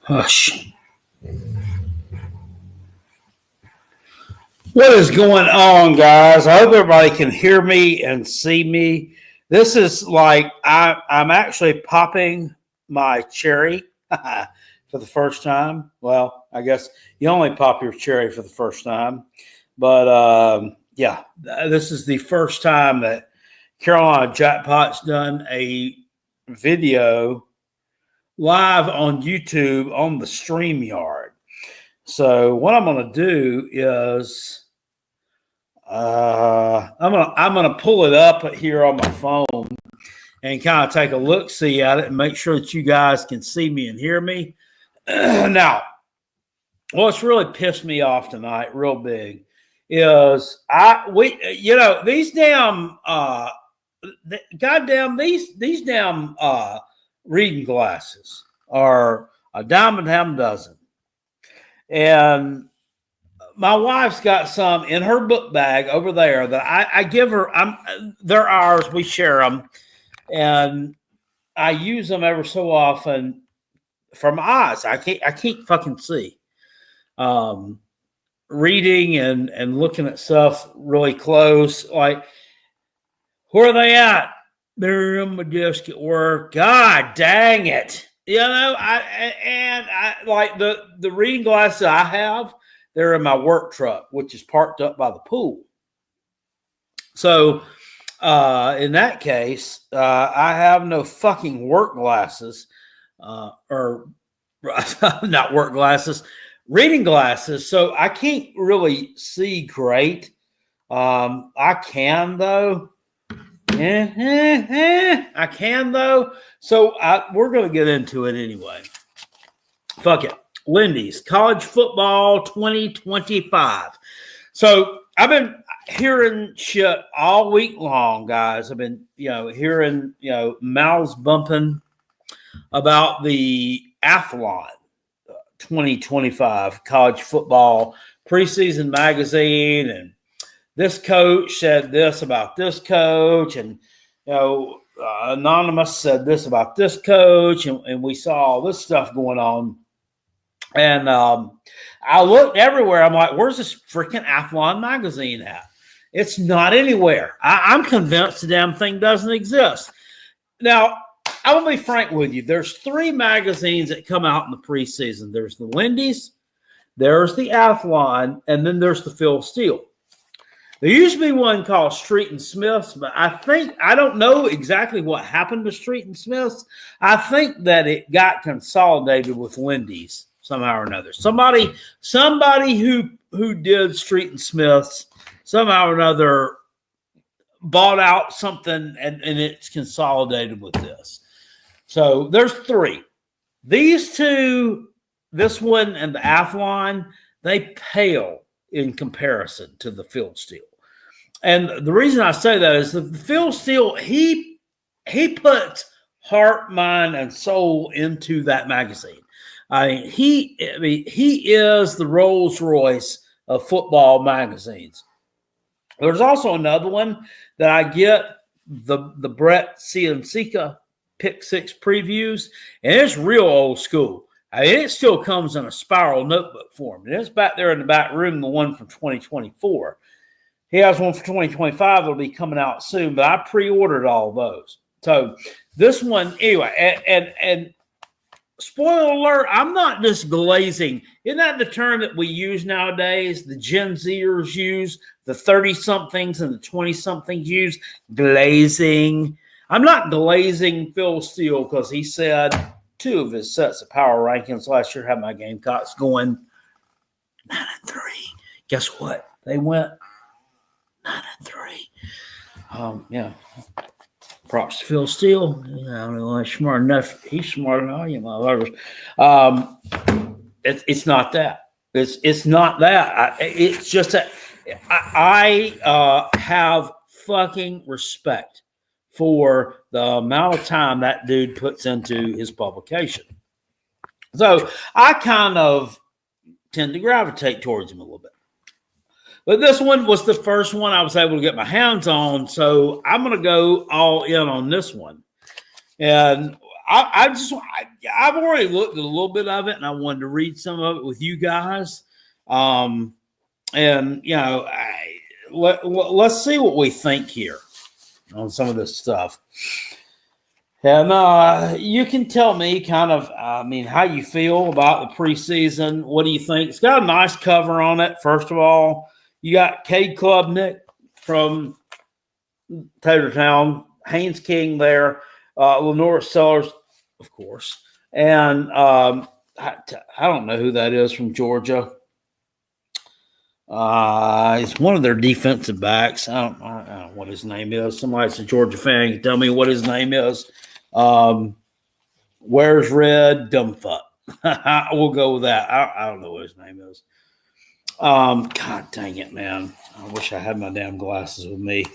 Hush. What is going on, guys? I hope everybody can hear me and see me. This is like I'm actually popping my cherry for the first time. Well, I guess you only pop your cherry for the first time. But yeah, this is the first time that Carolina Jackpot's done a video live on YouTube on the StreamYard. So what I'm going to do is I'm gonna pull it up here on my phone and kind of take a look, see at it, and make sure that you guys can see me and hear me. Now, what's really pissed me off tonight, real big, is these damn these damn reading glasses are a dime a dozen, and my wife's got some in her book bag over there that I give her. They're ours. We share them, and I use them ever so often for my eyes. I can't fucking see. Reading and looking at stuff really close. Like, where are they at? They're on my desk at work. God dang it! You know, I like the reading glasses I have. They're in my work truck, which is parked up by the pool. So in that case, I have no fucking work glasses, or not work glasses, reading glasses. So I can't really see great. I can though. I can though. So we're going to get into it anyway. Fuck it. Lindy's College Football 2025. So I've been hearing shit all week long, guys. I've been, hearing, mouths bumping about the Athlon 2025 College Football Preseason magazine, and this coach said this about this coach, and Anonymous said this about this coach, and we saw all this stuff going on. And I looked everywhere. I'm like, where's this freaking Athlon magazine at? It's not anywhere. I'm convinced the damn thing doesn't exist. Now, I will be frank with you. There's 3 magazines that come out in the preseason. There's the Lindy's, there's the Athlon, and then there's the Phil Steele. There used to be one called Street and Smith's, but I don't know exactly what happened to Street and Smith's. I think that it got consolidated with Lindy's somehow or another. Somebody who did Street and Smith's somehow or another bought out something, and it's consolidated with this. So there's 3. These 2, this one and the Athlon, they pale in comparison to the Phil Steele. And the reason I say that is that the Phil Steele, he puts heart, mind, and soul into that magazine. He is the Rolls Royce of football magazines. There's also another one that I get, the Brett Ciancica Pick 6 previews, and it's real old school. It still comes in a spiral notebook form, and it's back there in the back room, the one from 2024. He has one for 2025 that'll be coming out soon, but I pre-ordered all those. So this one, anyway, and spoiler alert, I'm not just glazing. Isn't that the term that we use nowadays? The Gen Zers use, the 30-somethings and the 20-somethings use, glazing. I'm not glazing Phil Steele because he said 2 of his sets of power rankings last year had my Gamecocks going 9-3. Guess what? They went 9-3. Yeah. Props to Phil Steele. I don't know, he's smart enough. He's smart enough, all you motherfuckers. It's not that. It's not that. It's just that I have fucking respect for the amount of time that dude puts into his publication. So I kind of tend to gravitate towards him a little bit. But this one was the first one I was able to get my hands on, so I'm going to go all in on this one. And I've already looked at a little bit of it, and I wanted to read some of it with you guys. And let's see what we think here on some of this stuff. And you can tell me kind of, how you feel about the preseason. What do you think? It's got a nice cover on it. First of all, you got Cade Klubnik from Tatertown, Haynes King there, Lenora Sellers, of course, and I don't know who that is from Georgia. He's one of their defensive backs. I don't know what his name is. Somebody's a Georgia fan can tell me what his name is. Where's Red? Dumb fuck. We'll go with that. I don't know what his name is. God dang it, man. I wish I had my damn glasses with me.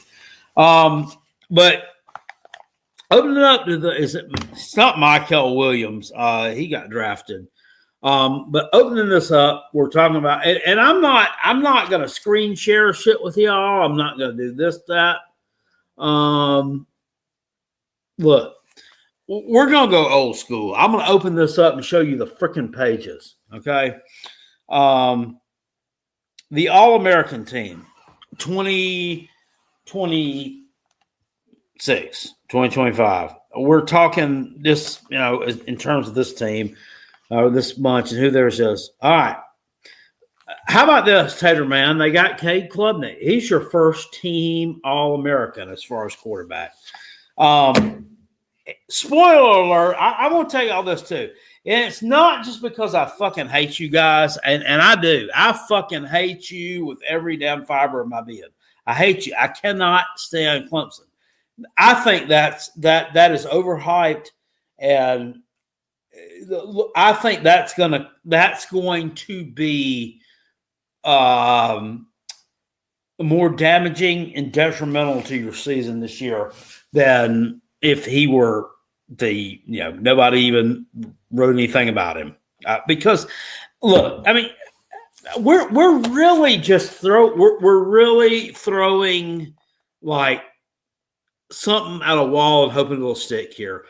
But opening it up to it's not Michael Williams. He got drafted. But opening this up, we're talking about, and I'm not going to screen share shit with y'all. I'm not going to do this, that. Look, we're going to go old school. I'm going to open this up and show you the freaking pages. Okay. The All-American team, 2025. We're talking this, in terms of this team, this bunch and who theirs is. All right. How about this, Tater Man? They got Cade Klubnik. He's your first team All-American as far as quarterback. Spoiler alert, I want to tell you all this too. And it's not just because I fucking hate you guys, and I do. I fucking hate you with every damn fiber of my being. I hate you. I cannot stand Clemson. I think that is overhyped, and I think that's going to be more damaging and detrimental to your season this year than if he were nobody even wrote anything about him. Because look, we're really just we're really throwing like something at a wall and hoping it'll stick here.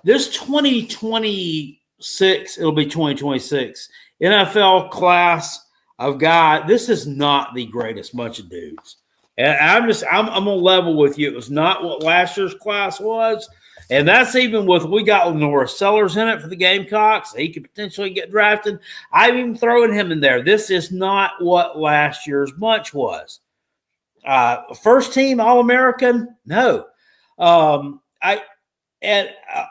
This 2026, it'll be 2026 NFL class of guy. This is not the greatest bunch of dudes. And I'm gonna level with you. It was not what last year's class was. And that's even with, we got Lenora Sellers in it for the Gamecocks. He could potentially get drafted. I'm even throwing him in there. This is not what last year's bunch was. First team All-American? No. And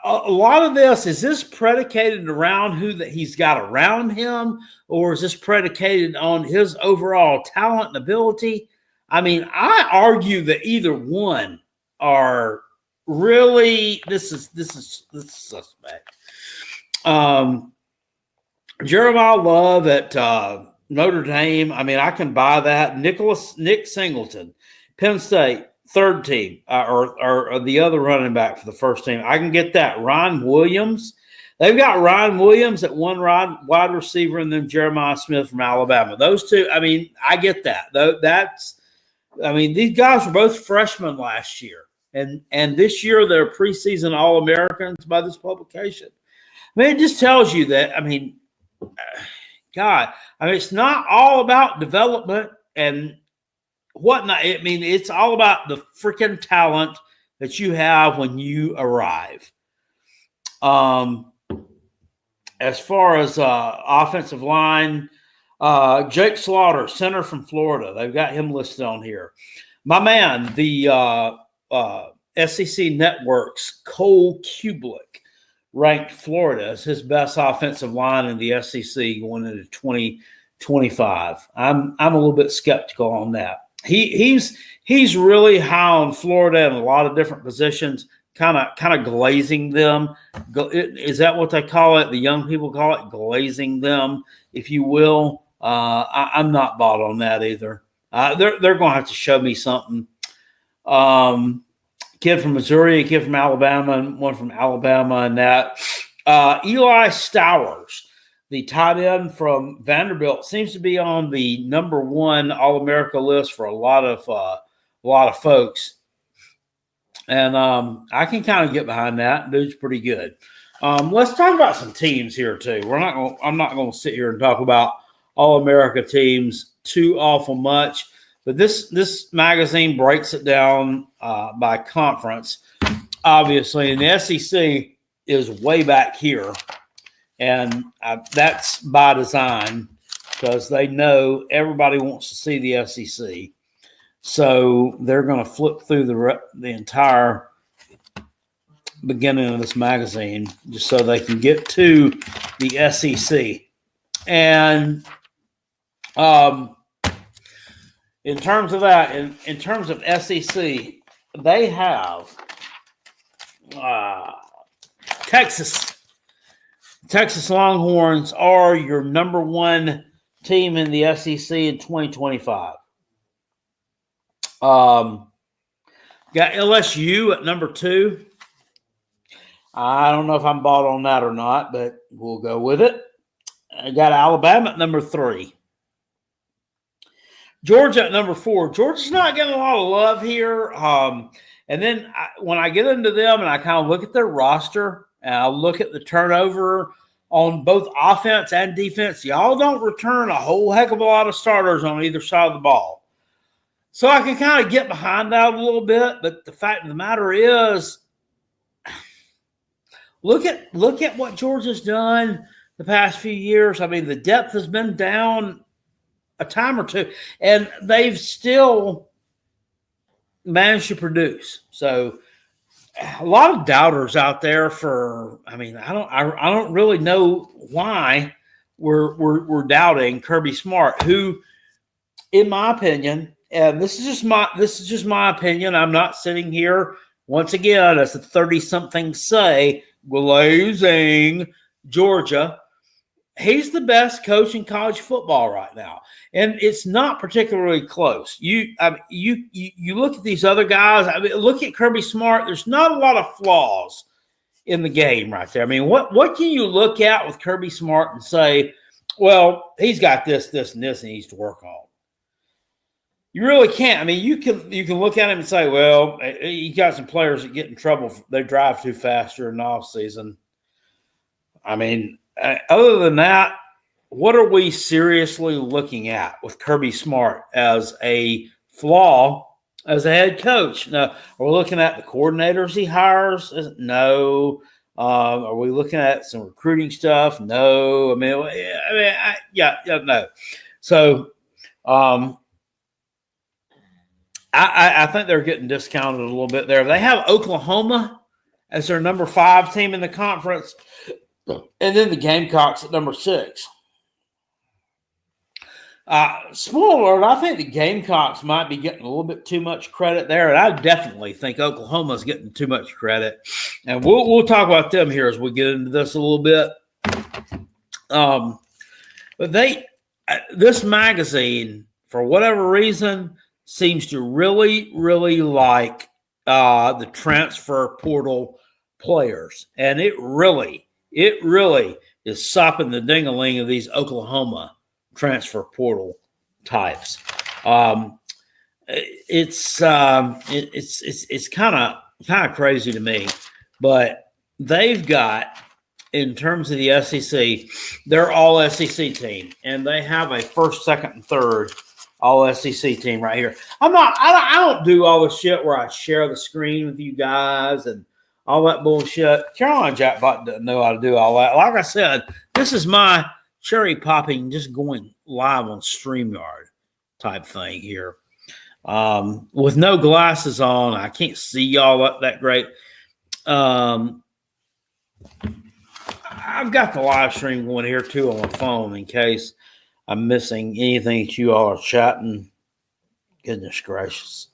a lot of this, is this predicated around who that he's got around him, or is this predicated on his overall talent and ability? I argue that either one are really, this is suspect. Jeremiah Love at Notre Dame. I can buy that. Nick Singleton, Penn State, third team, or the other running back for the first team. I can get that. Ryan Williams. They've got Ryan Williams at one wide receiver, and then Jeremiah Smith from Alabama. Those two, I get that. These guys were both freshmen last year. And this year they're preseason All-Americans by this publication. It just tells you that, it's not all about development and whatnot. It's all about the freaking talent that you have when you arrive. As far as offensive line, Jake Slaughter, center from Florida. They've got him listed on here. My man, the SEC Network's Cole Kublik ranked Florida as his best offensive line in the SEC going into 2025. I'm a little bit skeptical on that. He's really high on Florida in a lot of different positions, kind of glazing them. Is that what they call it? The young people call it glazing them, if you will. I'm not bought on that either. They're going to have to show me something. Kid from Missouri, a kid from Alabama, and one from Alabama, and that. Eli Stowers, the tight end from Vanderbilt, seems to be on the number one All-America list for a lot of folks. And I can kind of get behind that. Dude's pretty good. Let's talk about some teams here too. I'm not going to sit here and talk about all America teams too awful much, but this magazine breaks it down by conference, obviously, and the SEC is way back here, and that's by design because they know everybody wants to see the SEC, so they're going to flip through the entire beginning of this magazine just so they can get to the SEC. And in terms of that, in terms of SEC, they have Texas Longhorns are your number one team in the SEC in 2025. Got LSU at number 2. I don't know if I'm bought on that or not, but we'll go with it. I got Alabama at number 3. Georgia at number 4. Georgia's not getting a lot of love here. And then when I get into them and I kind of look at their roster and I look at the turnover on both offense and defense, y'all don't return a whole heck of a lot of starters on either side of the ball. So I can kind of get behind that a little bit. But the fact of the matter is, look at what Georgia's done the past few years. I mean, the depth has been down a time or two, and they've still managed to produce. So a lot of doubters out there I don't really know why we're doubting Kirby Smart, who, in my opinion, and this is just my opinion. I'm not sitting here once again as a 30-something say glazing Georgia. He's the best coach in college football right now, and it's not particularly close. You look at these other guys. I mean, look at Kirby Smart. There's not a lot of flaws in the game right there. I mean, what can you look at with Kirby Smart and say, well, he's got this, and this, and he needs to work on? You really can't. I mean, you can look at him and say, well, he got some players that get in trouble. They drive too fast during the offseason. I mean, other than that, what are we seriously looking at with Kirby Smart as a flaw as a head coach? No. Are we looking at the coordinators he hires? No. Are we looking at some recruiting stuff? No. No. So, I think they're getting discounted a little bit there. They have Oklahoma as their number 5 team in the conference, and then the Gamecocks at number 6. Spoiler alert, I think the Gamecocks might be getting a little bit too much credit there, and I definitely think Oklahoma's getting too much credit. And we'll talk about them here as we get into this a little bit. But this magazine, for whatever reason, seems to really, really like the transfer portal players. And it really is sopping the ding-a-ling of these Oklahoma transfer portal types. It's kind of crazy to me, but they've got, in terms of the SEC, they're all SEC team, and they have a first, second, and third all SEC team right here. I don't do all the shit where I share the screen with you guys and all that bullshit. Carolina Jackpot doesn't know how to do all that. Like I said, this is my cherry popping, just going live on StreamYard type thing here. With no glasses on, I can't see y'all that great. I've got the live stream going here too on my phone in case I'm missing anything that you all are chatting. Goodness gracious.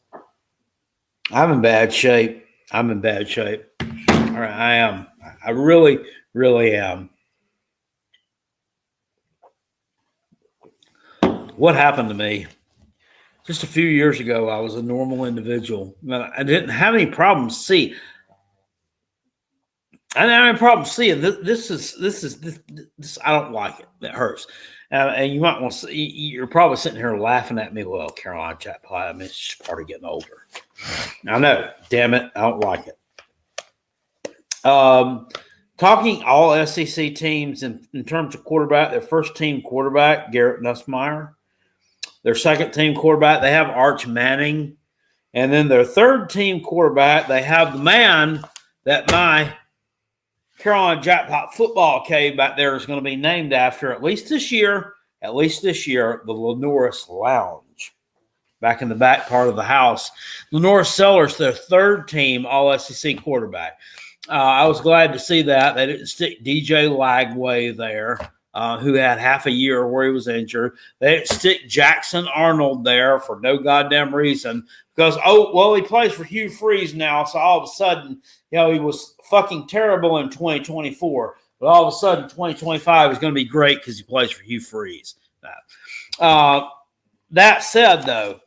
I'm in bad shape. All right, I am. I really, really am. What happened to me? Just a few years ago, I was a normal individual. I didn't have any problems seeing. I didn't have any problems seeing. This. I don't like it. That hurts. And you might want to. You're probably sitting here laughing at me. Well, Carolina Jackpot. I mean, it's just part of getting older. I know. Damn it, I don't like it. Talk talking all SEC teams in terms of quarterback, their first team quarterback, Garrett Nussmeier. Their second team quarterback, they have Arch Manning. And then their third team quarterback, they have the man that my Carolina Jackpot football cave back there is going to be named after at least this year, the Lenoris Lounge. Back in the back part of the house. Lenoris Sellers, their third team All-SEC quarterback. I was glad to see that. They didn't stick DJ Lagway there, who had half a year where he was injured. They didn't stick Jackson Arnold there for no goddamn reason because, he plays for Hugh Freeze now, so all of a sudden, he was fucking terrible in 2024, but all of a sudden 2025 is going to be great because he plays for Hugh Freeze. That said, though,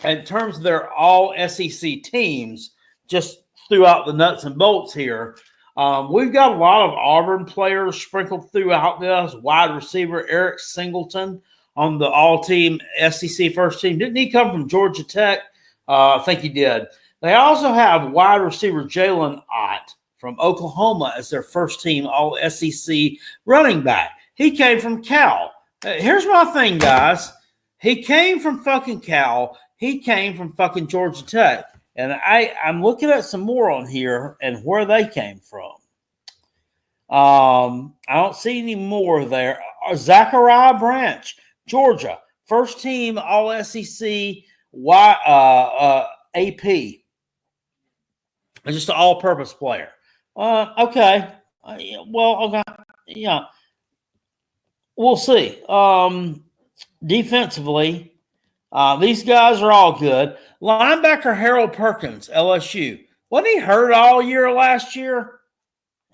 in terms of their all-SEC teams, just throughout the nuts and bolts here, we've got a lot of Auburn players sprinkled throughout this. Wide receiver Eric Singleton on the all-team SEC first team. Didn't he come from Georgia Tech? I think he did. They also have wide receiver Jalen Ott from Oklahoma as their first team all-SEC running back. He came from Cal. Here's my thing, guys. He came from fucking Cal. He came from fucking Georgia Tech. And I'm looking at some more on here and where they came from. I don't see any more there. Zachariah Branch, Georgia, first team All-SEC AP. Just an all-purpose player. Okay. Okay. Yeah. We'll see. Defensively, these guys are all good. Linebacker Harold Perkins, LSU. Wasn't he hurt all year last year?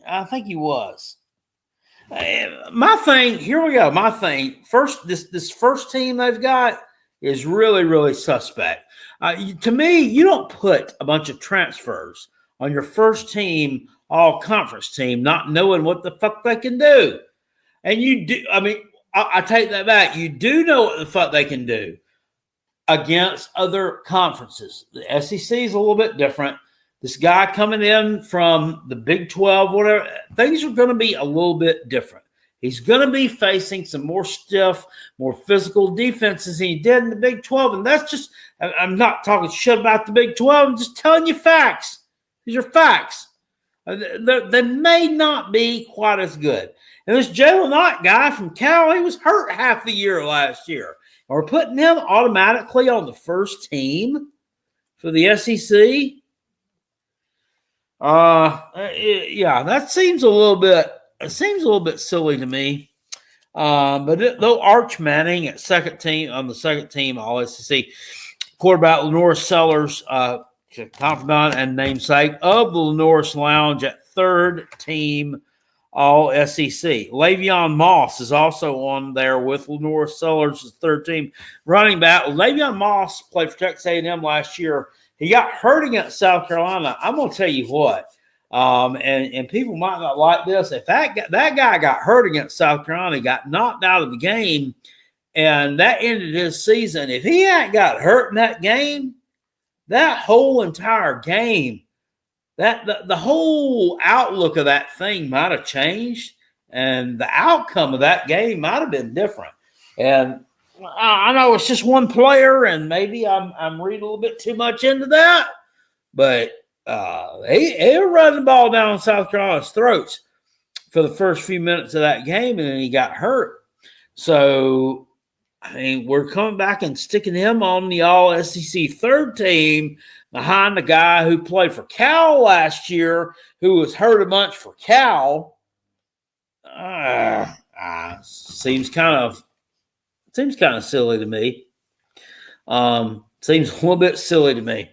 I think he was. My thing, here we go. My thing, first, this first team they've got is really, really suspect. To me, you don't put a bunch of transfers on your first team, all-conference team, not knowing what the fuck they can do. And you do, I take that back. You do know what the fuck they can do against other conferences. The SEC is a little bit different. This guy coming in from the Big 12, whatever, things are going to be a little bit different. He's going to be facing some more stiff, more physical defenses than he did in the Big 12. And that's just, I'm not talking shit about the Big 12. I'm just telling you facts. These are facts. They may not be quite as good. And this Jalen Ott guy from Cal, he was hurt half the year last year. We're putting him automatically on the first team for the SEC. Yeah, that seems a little bit. It seems a little bit silly to me. Though Arch Manning at second team on the second team All SEC quarterback Lenoris Sellers, confidant and namesake of the Lenoris Lounge at third team All SEC. Le'Veon Moss is also on there with Lenoris Sellers' third team running back. Le'Veon Moss played for Texas A&M last year. He got hurt against South Carolina. I'm going to tell you what, and people might not like this. If that guy got hurt against South Carolina, got knocked out of the game, and that ended his season, if he hadn't got hurt in that game, that whole entire game, the whole outlook of that thing might have changed, and the outcome of that game might have been different. And I know it's just one player, and maybe I'm reading a little bit too much into that, but they were running the ball down South Carolina's throats for the first few minutes of that game, and then he got hurt. So, we're coming back and sticking him on the All-SEC third team behind the guy who played for Cal last year, who was hurt a bunch for Cal. Seems kind of silly to me. Seems a little bit silly to me.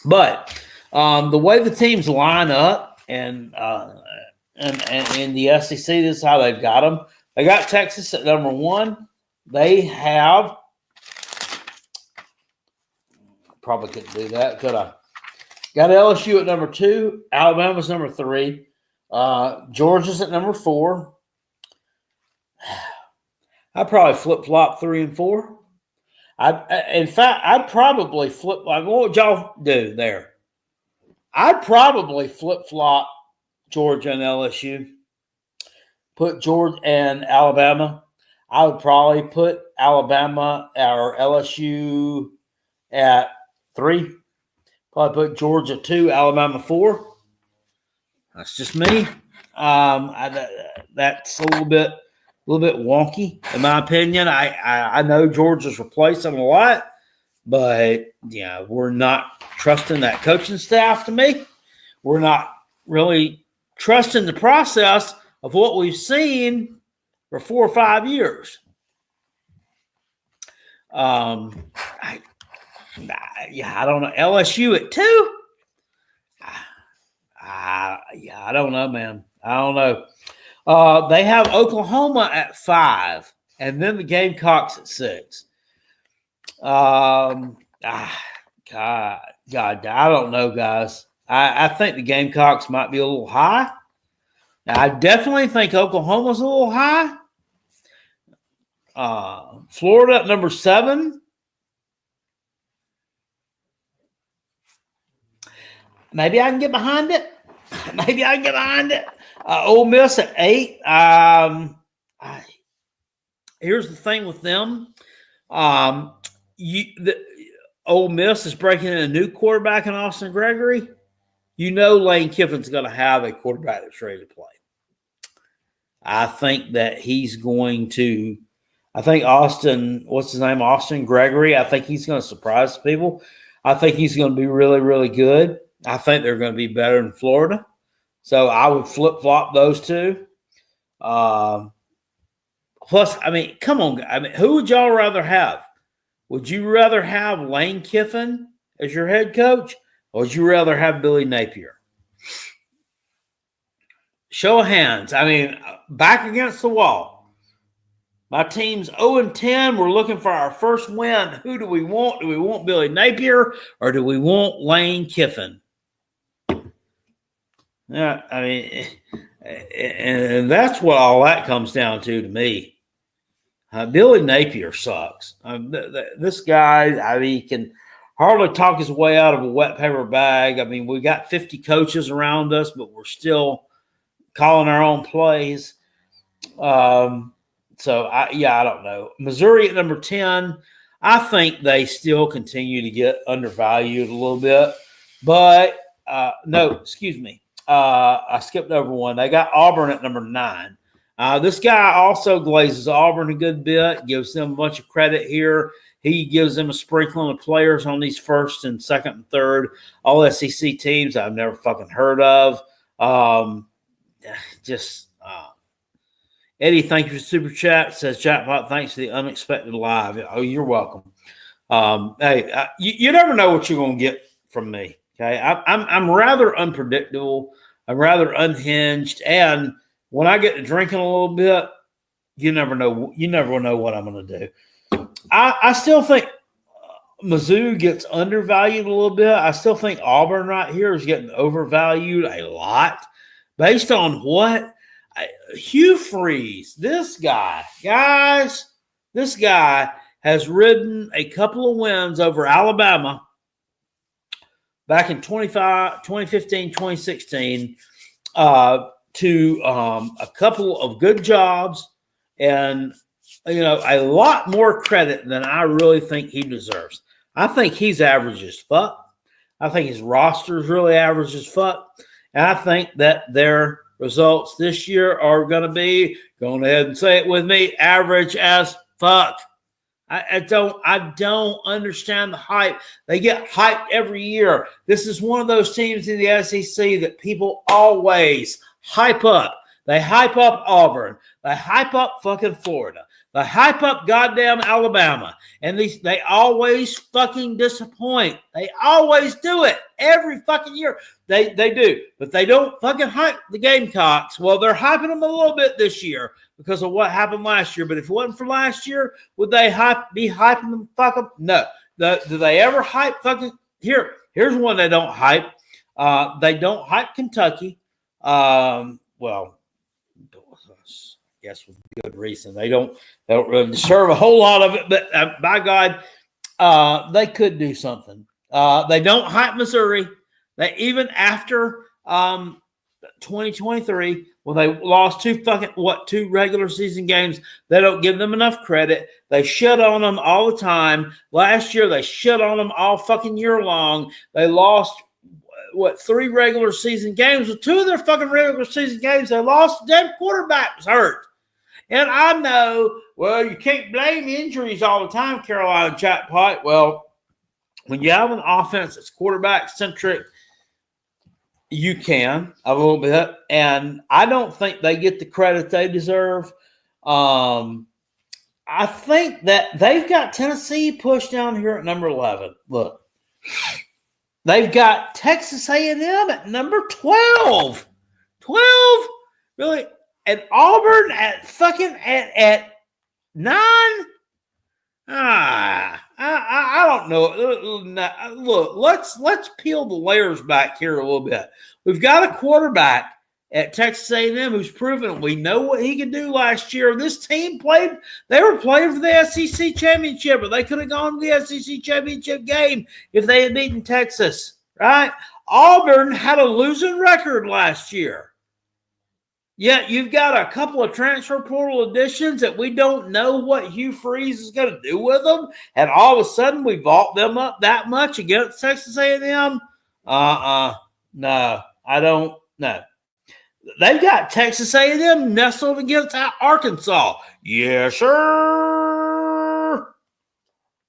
But the way the teams line up and in the SEC, this is how they've got them. They got Texas at number 1. They have probably couldn't do that, could I? Got LSU at number 2. Alabama's number 3. Georgia's at number 4. I'd probably flip-flop 3 and 4. I'd probably flip. What would y'all do there? I'd probably flip-flop Georgia and LSU. Put Georgia and Alabama. I would probably put Alabama or LSU at 3. Probably put Georgia 2, Alabama 4. That's just me. That's a little bit wonky in my opinion. I know Georgia's replacing a lot, but yeah, we're not trusting that coaching staff. To me, we're not really trusting the process of what we've seen for 4 or 5 years. I don't know. LSU at 2. I don't know, man. I don't know. They have Oklahoma at 5, and then the Gamecocks at 6. God, I don't know, guys. I think the Gamecocks might be a little high. I definitely think Oklahoma's a little high. Florida at number 7. Maybe I can get behind it. Ole Miss at 8. Here's the thing with them. Ole Miss is breaking in a new quarterback in Austin Gregory. You know Lane Kiffin's going to have a quarterback that's ready to play. I think that he's going to – I think Austin Gregory, I think he's going to surprise people. I think he's going to be really, really good. I think they're going to be better than Florida. So I would flip-flop those two. Plus, I mean, come on. I mean, who would y'all rather have? Would you rather have Lane Kiffin as your head coach, or would you rather have Billy Napier? Show of hands. I mean, back against the wall. My team's 0-10. We're looking for our first win. Who do we want? Do we want Billy Napier, or do we want Lane Kiffin? Yeah, I mean, and that's what all that comes down to me. Billy Napier sucks. This guy, I mean, he can hardly talk his way out of a wet paper bag. I mean, we got 50 coaches around us, but we're still calling our own plays. I don't know. Missouri at number 10. I think they still continue to get undervalued a little bit. But, I skipped over one. They got Auburn at number 9. This guy also glazes Auburn a good bit, gives them a bunch of credit here. He gives them a sprinkling of players on these first and second and third all SEC teams I've never fucking heard of. Eddie, thank you for the super chat. Says Jackpot, thanks for the unexpected live. Oh, you're welcome. You never know what you're going to get from me. Okay, I'm rather unpredictable. I'm rather unhinged, and when I get to drinking a little bit, you never know. You never know what I'm going to do. I still think Mizzou gets undervalued a little bit. I still think Auburn right here is getting overvalued a lot, based on what Hugh Freeze. This guy has ridden a couple of wins over Alabama back in 2015, 2016, to a couple of good jobs and, a lot more credit than I really think he deserves. I think he's average as fuck. I think his roster is really average as fuck. And I think that their results this year are going to be, go ahead and say it with me, average as fuck. I don't understand the hype. They get hyped every year. This is one of those teams in the SEC that people always hype up. They hype up Auburn. They hype up fucking Florida. They hype up goddamn Alabama. And they always fucking disappoint. They always do it every fucking year. They do. But they don't fucking hype the Gamecocks. Well, they're hyping them a little bit this year because of what happened last year. But if it wasn't for last year, would they be hyping them fucking? No. Do they ever hype fucking? Here's one they don't hype. They don't hype Kentucky. Yes, with good reason. They don't really deserve a whole lot of it, but by God, they could do something. They don't hype Missouri. They even after 2023, when they lost two regular season games. They don't give them enough credit. They shit on them all the time. Last year, they shit on them all fucking year long. They lost, 3 regular season games. With 2 of their fucking regular season games, they lost. The damn quarterback was hurt. And I know, well, you can't blame injuries all the time, Carolina Jackpot. Well, when you have an offense that's quarterback-centric, you can a little bit. And I don't think they get the credit they deserve. I think that they've got Tennessee pushed down here at number 11. Look. They've got Texas A&M at number 12. 12? Really? And Auburn at at 9? I don't know. Look, let's peel the layers back here a little bit. We've got a quarterback at Texas A&M who's proven we know what he could do last year. This team they were playing for the SEC championship, but they could have gone to the SEC championship game if they had beaten Texas, right? Auburn had a losing record last year. Yet you've got a couple of transfer portal additions that we don't know what Hugh Freeze is going to do with them, and all of a sudden we vault them up that much against Texas A&M? No, I don't know. They've got Texas A&M nestled against Arkansas. Yes, sir.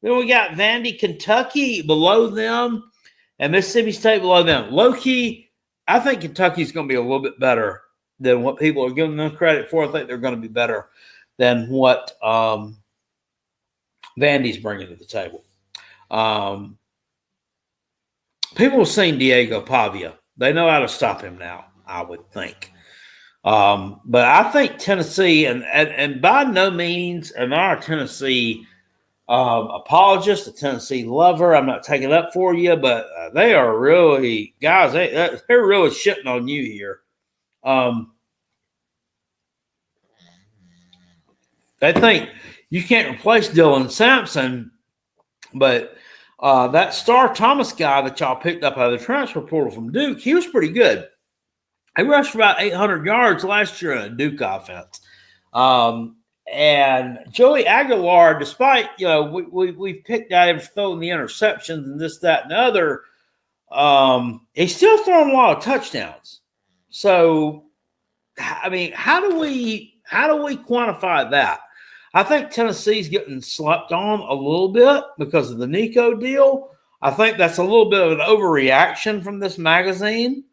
Then we got Vandy, Kentucky below them, and Mississippi State below them. Low-key, I think Kentucky's going to be a little bit better than what people are giving them credit for. I think they're going to be better than what Vandy's bringing to the table. People have seen Diego Pavia. They know how to stop him now, I would think. But I think Tennessee, and by no means am I a Tennessee apologist, a Tennessee lover. I'm not taking it up for you, but they are really, guys, they're really shitting on you here. They think you can't replace Dylan Sampson, but that Star Thomas guy that y'all picked up out of the transfer portal from Duke, he was pretty good. He rushed for about 800 yards last year in a Duke offense. And Joey Aguilar, despite, we've picked at him for throwing the interceptions and this, that, and the other, he's still throwing a lot of touchdowns. So, I mean, how do we quantify that? I think Tennessee's getting slept on a little bit because of the Nico deal. I think that's a little bit of an overreaction from this magazine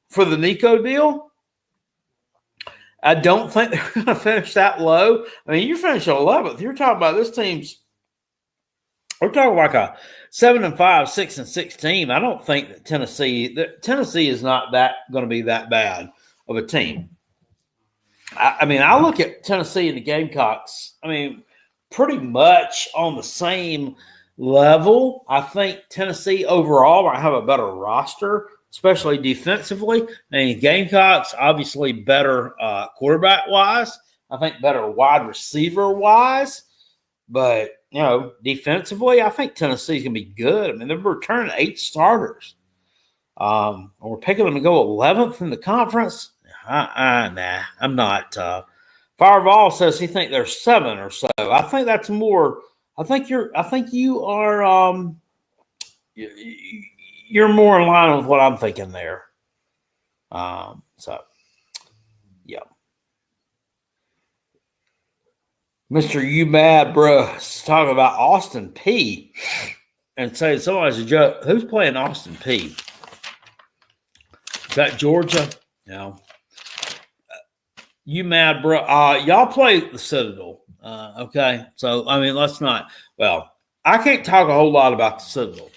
for the Nico deal. I don't think they're going to finish that low. I mean, you finish 11th. You're talking about this team's – we're talking like a 7-5, 6-6 team. I don't think that Tennessee is not going to be that bad of a team. I mean, I look at Tennessee and the Gamecocks, I mean, pretty much on the same level. I think Tennessee overall might have a better roster, especially defensively. I mean, Gamecocks, obviously better quarterback-wise. I think better wide receiver-wise. But, defensively, I think Tennessee's going to be good. I mean, they're returning 8 starters. We're picking them to go 11th in the conference. Nah, I'm not. Fireval says he thinks there's 7 or so. I think that's more. I think you are. You're more in line with what I'm thinking there. So, yeah. Mr. You Mad Bro is talking about Austin P and saying somebody's a joke. Who's playing Austin P? Is that Georgia? No. You Mad Bro. Y'all play the Citadel. Okay. So, I mean, let's not. Well, I can't talk a whole lot about the Citadel.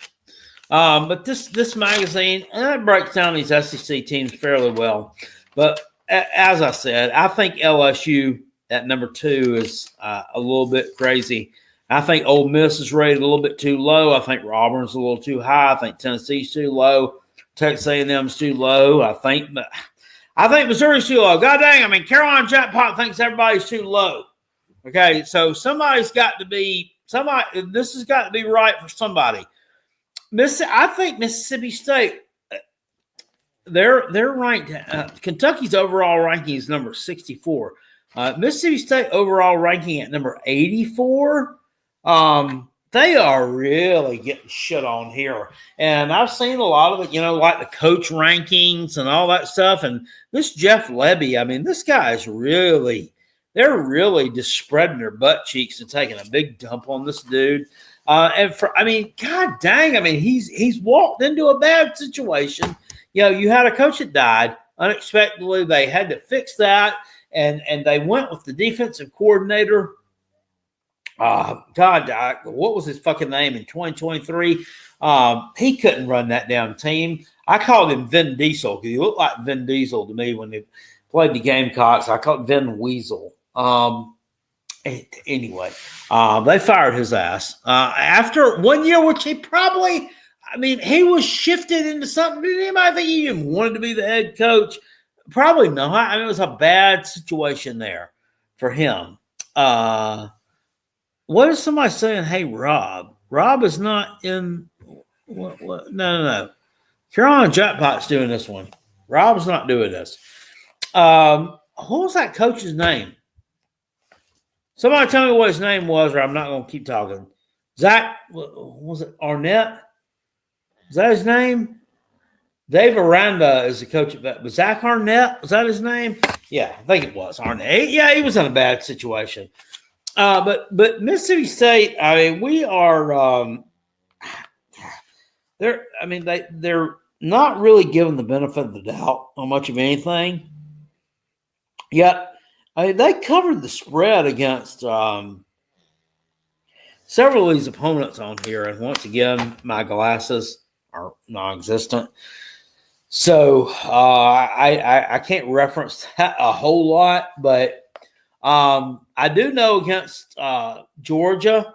But this magazine, and it breaks down these SEC teams fairly well. But as I said, I think LSU at number 2 is a little bit crazy. I think Ole Miss is rated a little bit too low. I think Auburn's a little too high. I think Tennessee's too low. Texas A&M's too low. I think Missouri's too low. God dang, I mean, Carolina Jackpot thinks everybody's too low. Okay, so this has got to be right for somebody. I think Mississippi State, they're ranked. Kentucky's overall ranking is number 64. Mississippi State overall ranking at number 84. They are really getting shit on here. And I've seen a lot of it, like the coach rankings and all that stuff. And this Jeff Levy, I mean, this guy is they're really just spreading their butt cheeks and taking a big dump on this dude. God dang, I mean, he's walked into a bad situation. You had a coach that died unexpectedly. They had to fix that. And they went with the defensive coordinator. What was his fucking name in 2023? He couldn't run that damn team. I called him Vin Diesel because he looked like Vin Diesel to me when they played the Gamecocks. I called Vin Weasel. Anyway, they fired his ass after 1 year, which he was shifted into something. Did anybody think he even wanted to be the head coach? Probably not. I mean, it was a bad situation there for him. What is somebody saying? Hey, Rob is not in. What? No. Carolina Jackpot's doing this one. Rob's not doing this. What was that coach's name? Somebody tell me what his name was, or I'm not going to keep talking. Zach, was it Arnett? Is that his name? Dave Aranda is the coach of that. Was Zach Arnett? Was that his name? Yeah, I think it was Arnett. Yeah, he was in a bad situation. But Mississippi State, I mean, we are they're not really given the benefit of the doubt on much of anything. Yet, they covered the spread against several of these opponents on here. And once again, my glasses are non-existent. So I can't reference that a whole lot, but I do know against Georgia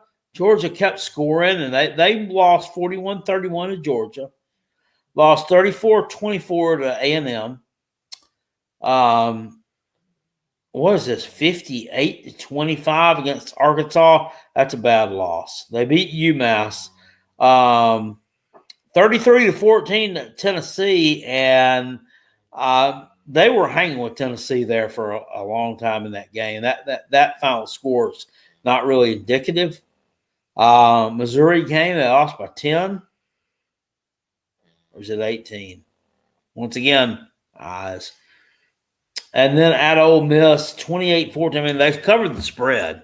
kept scoring, and they lost 41-31 to Georgia, lost 34-24 to A&M. What is this, 58-25 against Arkansas? That's a bad loss. They beat UMass 33-14 to Tennessee, and they were hanging with Tennessee there for a long time in that game. That final score is not really indicative. Missouri game, they lost by 10. Or is it 18? Once again, eyes. And then at Ole Miss, 28-14. I mean, they've covered the spread.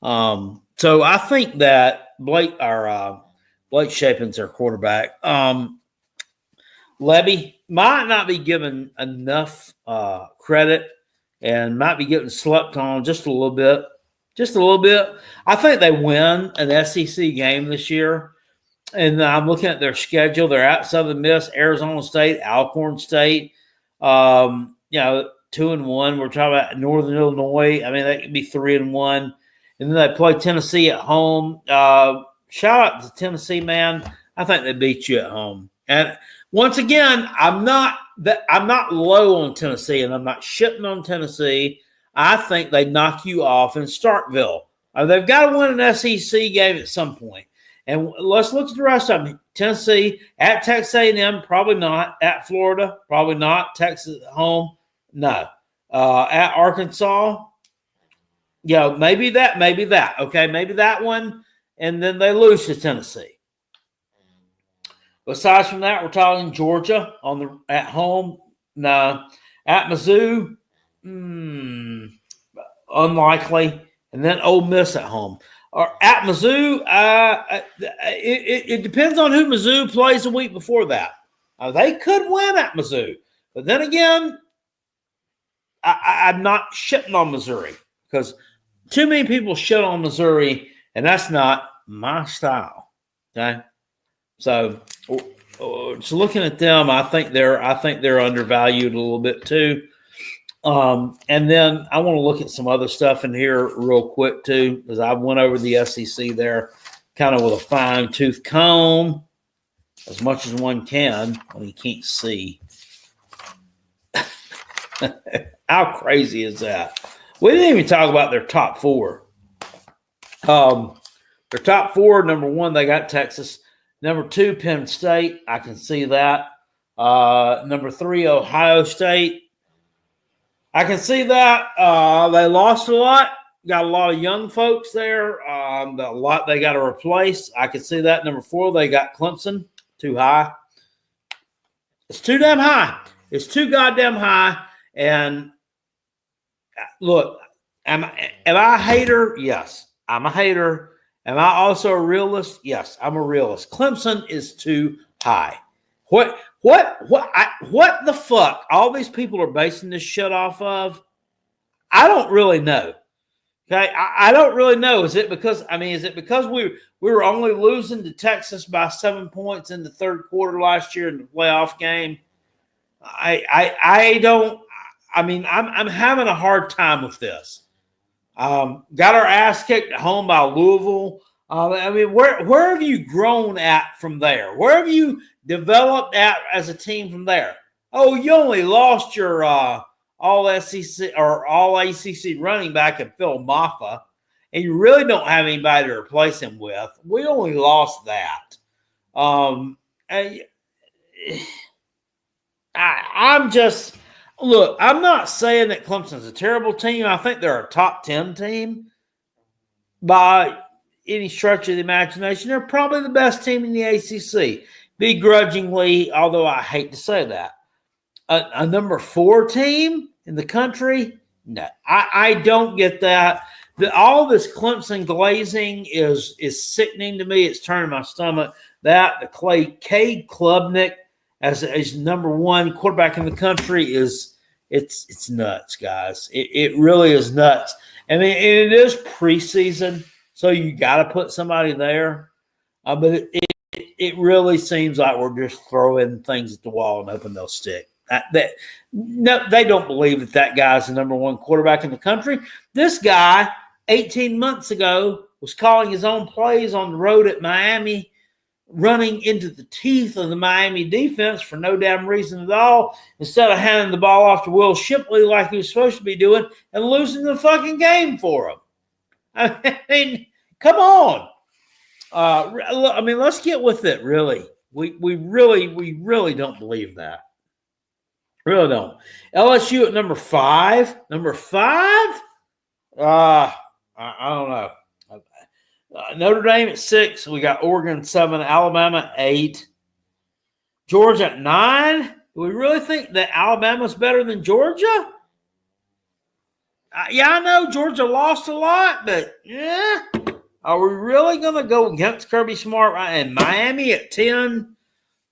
So I think that Blake Shapen's their quarterback. Levy might not be given enough credit and might be getting slept on just a little bit. Just a little bit. I think they win an SEC game this year. And I'm looking at their schedule. They're at Southern Miss, Arizona State, Alcorn State. 2-1. We're talking about Northern Illinois. I mean, that could be 3-1. And then they play Tennessee at home. Shout out to Tennessee, man. I think they beat you at home. And once again, I'm not low on Tennessee, and I'm not shitting on Tennessee. I think they knock you off in Starkville. They've got to win an SEC game at some point. And let's look at the rest of them. Tennessee at Texas A&M, probably not. At Florida, probably not. Texas at home, no. At Arkansas, maybe that. Okay, maybe that one, and then they lose to Tennessee. Besides from that, we're talking Georgia at home. No. At Mizzou, unlikely. And then Ole Miss at home. Or at Mizzou, it depends on who Mizzou plays the week before that. They could win at Mizzou. But then again, I'm not shitting on Missouri because too many people shit on Missouri, and that's not my style. Okay? So looking at them, I think they're undervalued a little bit too. And then I want to look at some other stuff in here real quick too, because I went over the SEC there kind of with a fine-tooth comb, as much as one can when you can't see. How crazy is that? We didn't even talk about their top four. Their top four, number one, they got Texas. Number two, Penn State. I can see that. Number 3, Ohio State. I can see that. They lost a lot. Got a lot of young folks there. A lot they got to replace. I can see that. Number 4, they got Clemson. Too high. It's too damn high. It's too goddamn high. And look, am I a hater? Yes, I'm a hater. Am I also a realist? Yes, I'm a realist. Clemson is too high. What the fuck all these people are basing this shit off of? I don't really know. Okay, I don't really know. Is it because we were only losing to Texas by 7 points in the third quarter last year in the playoff game? I'm having a hard time with this. Got our ass kicked at home by Louisville. Where have you grown at from there? Where have you developed at as a team from there? Oh, you only lost your all SEC or all ACC running back in Phil Maffa, and you really don't have anybody to replace him with. We only lost that. I'm not saying that Clemson's a terrible team. I think they're a top 10 team by any stretch of the imagination. They're probably the best team in the ACC, begrudgingly, although I hate to say that. A number 4 team in the country? No, I don't get that. All this Clemson glazing is sickening to me. It's turning my stomach. The Cade Klubnik as number 1 quarterback in the country it's nuts, guys. It really is nuts. I mean, it is preseason, so you got to put somebody there. But it really seems like we're just throwing things at the wall and hoping they'll stick. No, they don't believe that guy's the number 1 quarterback in the country. This guy, 18 months ago, was calling his own plays on the road at Miami, running into the teeth of the Miami defense for no damn reason at all, instead of handing the ball off to Will Shipley like he was supposed to be doing and losing the fucking game for him. I mean, come on. Let's get with it, really. We really don't believe that. Really don't. LSU at number 5. Number 5? I don't know. Notre Dame at 6. We got Oregon 7. Alabama 8. Georgia at 9. Do we really think that Alabama's better than Georgia? I know Georgia lost a lot, but yeah. Are we really going to go against Kirby Smart and Miami at 10?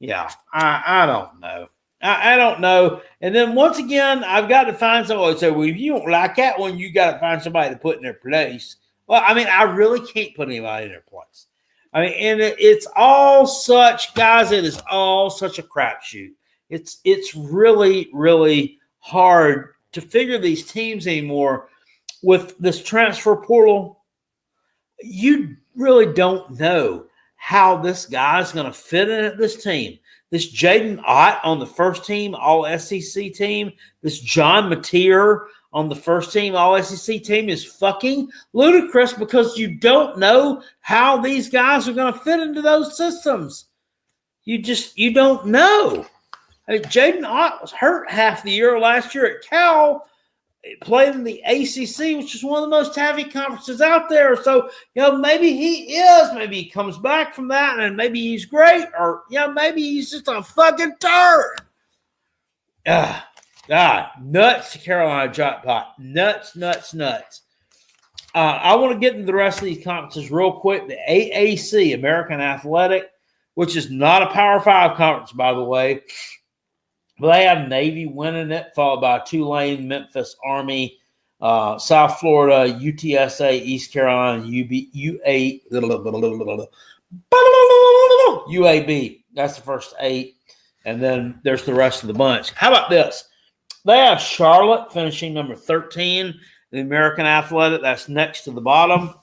Yeah, I don't know. I don't know. And then once again, I've got to find somebody to say, well, if you don't like that one, you got to find somebody to put in their place. Well, I really can't put anybody in their place. And it's all such, guys, it is all such a crapshoot. It's really, really hard to figure these teams anymore with this transfer portal. You really don't know how this guy's going to fit in at this team. This Jaden Ott on the first team, all SEC team, this John Mateer on the first team, all SEC team is fucking ludicrous because you don't know how these guys are going to fit into those systems. You don't know. Jaden Ott was hurt half the year last year at Cal, played in the ACC, which is one of the most heavy conferences out there. So, maybe maybe he comes back from that and maybe he's great, or, maybe he's just a fucking turd. God, nuts to Carolina Jackpot. Nuts. I want to get into the rest of these conferences real quick. The AAC, American Athletic, which is not a Power 5 conference, by the way. But they have Navy winning it, followed by Tulane, Memphis, Army, South Florida, UTSA, East Carolina, UAB. That's the first 8. And then there's the rest of the bunch. How about this? They have Charlotte finishing number 13, the American Athletic. That's next to the bottom.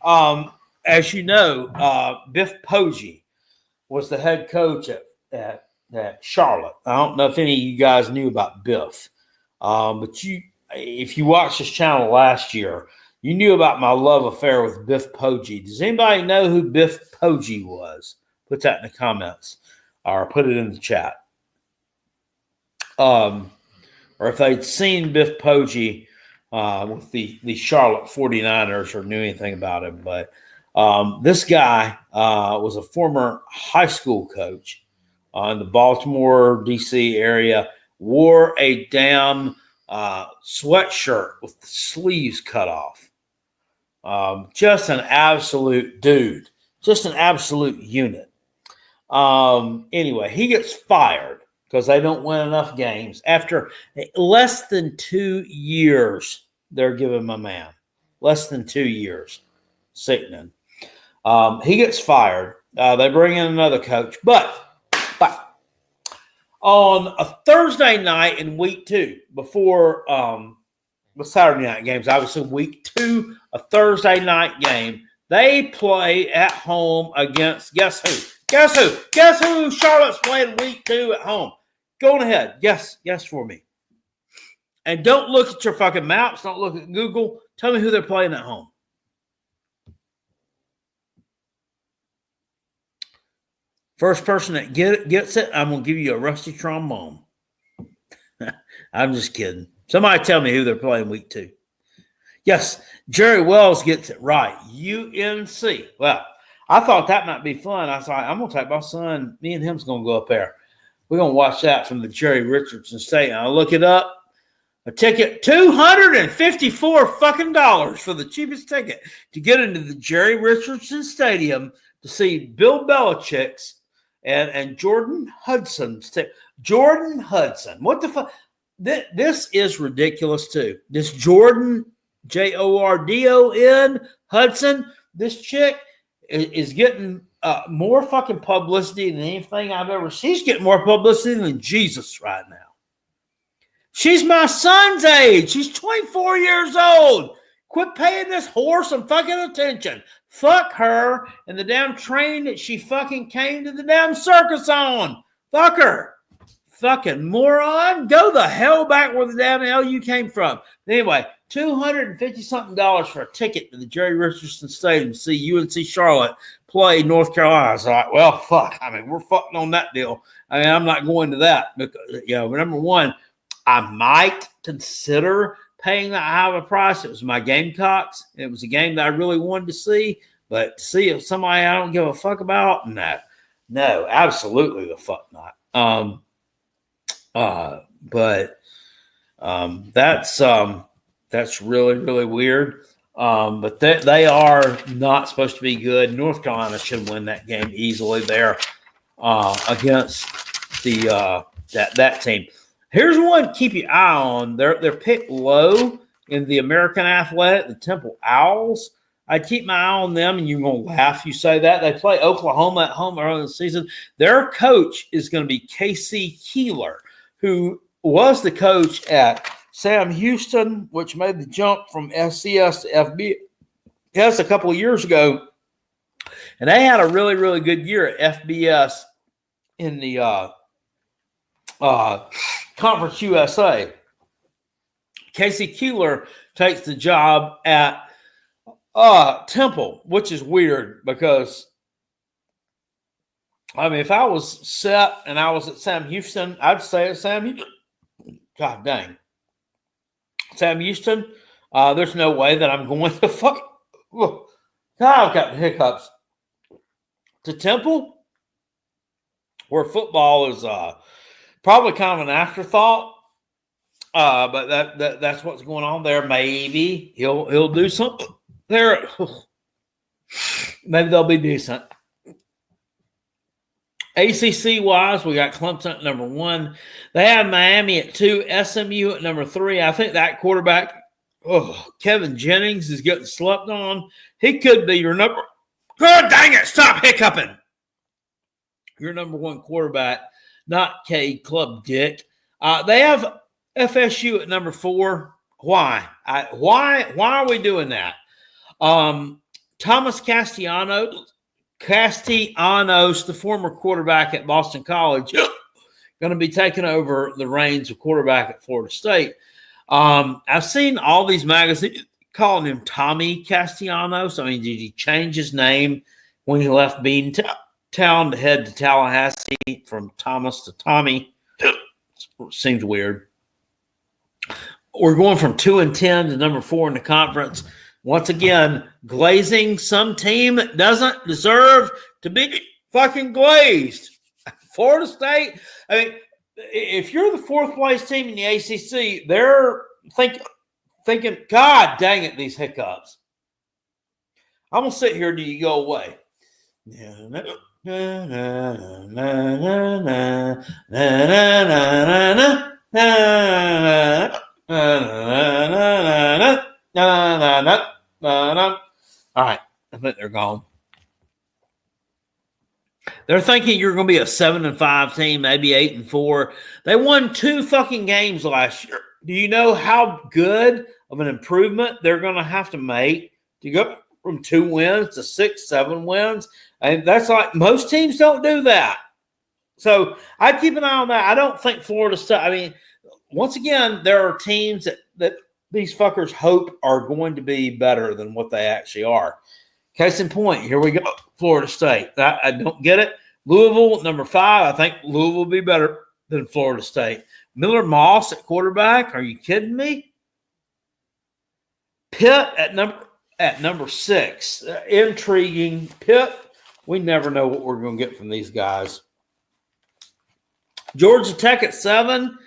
As you know, Biff Poggi was the head coach at Charlotte. I don't know if any of you guys knew about Biff. But if you watched this channel last year, you knew about my love affair with Biff Poggi. Does anybody know who Biff Poggi was? Put that in the comments or put it in the chat. or if they'd seen Biff Poggi with the Charlotte 49ers or knew anything about him. But this guy was a former high school coach in the Baltimore, D.C. area, wore a damn sweatshirt with the sleeves cut off. Just an absolute dude, just an absolute unit. Anyway, he gets fired because they don't win enough games. After less than 2 years, they're giving him a man. Less than 2 years. Sickening. He gets fired. They bring in another coach. But on a Thursday night in week 2, before the Saturday night games, obviously week 2, a Thursday night game, they play at home against, guess who? Guess who? Guess who Charlotte's playing week 2 at home? Go on ahead. Guess for me. And don't look at your fucking maps. Don't look at Google. Tell me who they're playing at home. First person that gets it, I'm going to give you a rusty trombone. I'm just kidding. Somebody tell me who they're playing week 2. Yes, Jerry Wells gets it right. UNC. Well, I thought that might be fun. I thought, I'm going to take my son. Me and him's going to go up there. We're going to watch that from the Jerry Richardson Stadium. I look it up. A ticket, $254 fucking dollars for the cheapest ticket to get into the Jerry Richardson Stadium to see Bill Belichick's and Jordan Hudson. Jordan Hudson. What the fuck? This is ridiculous, too. This Jordan, Jordon Hudson, this chick is getting more fucking publicity than anything I've ever seen. She's getting more publicity than Jesus right now. She's my son's age. She's 24 years old. Quit paying this whore some fucking attention. Fuck her and the damn train that she fucking came to the damn circus on. Fuck her. Fucking moron. Go the hell back where the damn hell you came from. Anyway, $250-something for a ticket to the Jerry Richardson Stadium to see UNC Charlotte play North Carolina. I was like, well, fuck. I mean, we're fucking on that deal. I mean, I'm not going to that because, number one, I might consider paying that high of a price. It was my Gamecocks. It was a game that I really wanted to see, but to see if somebody I don't give a fuck about, no, absolutely the fuck not. That's really, really weird. But they are not supposed to be good. North Carolina should win that game easily there against that team. Here's one to keep your eye on. They're picked low in the American Athletic, the Temple Owls. I'd keep my eye on them, and you're going to laugh. You say that. They play Oklahoma at home early in the season. Their coach is going to be Casey Keeler, who was the coach at Sam Houston, which made the jump from FCS to FBS a couple of years ago. And they had a really, really good year at FBS in the Conference USA. Casey Keeler takes the job at Temple, which is weird because, I mean, if I was set and I was at Sam Houston, I'd stay at Sam Houston. God dang. Sam Houston, there's no way that I'm going to God, I've got the hiccups. To Temple, where football is probably kind of an afterthought, but that's what's going on there. Maybe he'll do something there. Maybe they'll be decent. ACC wise, we got Clemson at number 1. They have Miami at 2, SMU at number 3. I think that quarterback, Kevin Jennings, is getting slept on. He could be your number. God dang it! Stop hiccuping. Your number 1 quarterback, not Cade Club Dick. They have FSU at number 4. Why? Why are we doing that? Thomas Castellanos, the former quarterback at Boston College, going to be taking over the reins of quarterback at Florida State. I've seen all these magazines calling him Tommy Castellanos. I mean, did he change his name when he left Beantown to head to Tallahassee from Thomas to Tommy? seems weird. We're going from 2-10 to number 4 in the conference. Once again, glazing some team that doesn't deserve to be fucking glazed. Florida State, I mean, if you're the 4th place team in the ACC, they're thinking, God dang it, these hiccups. I'm going to sit here until you go away. All right, I think they're gone. They're thinking you're going to be a 7-5 team, maybe 8-4. They won 2 fucking games last year. Do you know how good of an improvement they're going to have to make to go from 2 wins to 6, 7 wins? And that's like most teams don't do that. So I'd keep an eye on that. I don't think Florida State. I mean, once again, there are teams that these fuckers hope are going to be better than what they actually are. Case in point, here we go. Florida State. I don't get it. Louisville, number 5. I think Louisville will be better than Florida State. Miller Moss at quarterback. Are you kidding me? Pitt at number 6. Intriguing. Pitt. We never know what we're going to get from these guys. Georgia Tech at 7.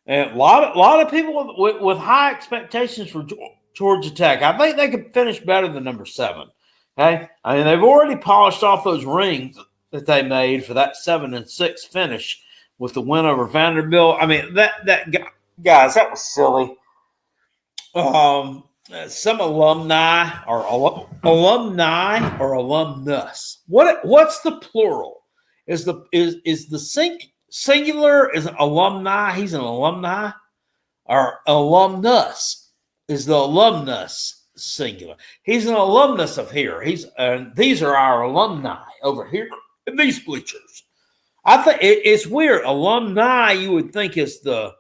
And a lot of people with high expectations for Georgia Tech. I think they could finish better than number 7. Okay, I mean they've already polished off those rings that they made for that 7-6 finish with the win over Vanderbilt. I mean that guys, that was silly. Some alumni or alumnus. What's the plural? Is the singular is an alumni? He's an alumni, or alumnus is the alumnus singular. He's an alumnus of here. These are our alumni over here in these bleachers. I think it's weird. Alumni you would think is the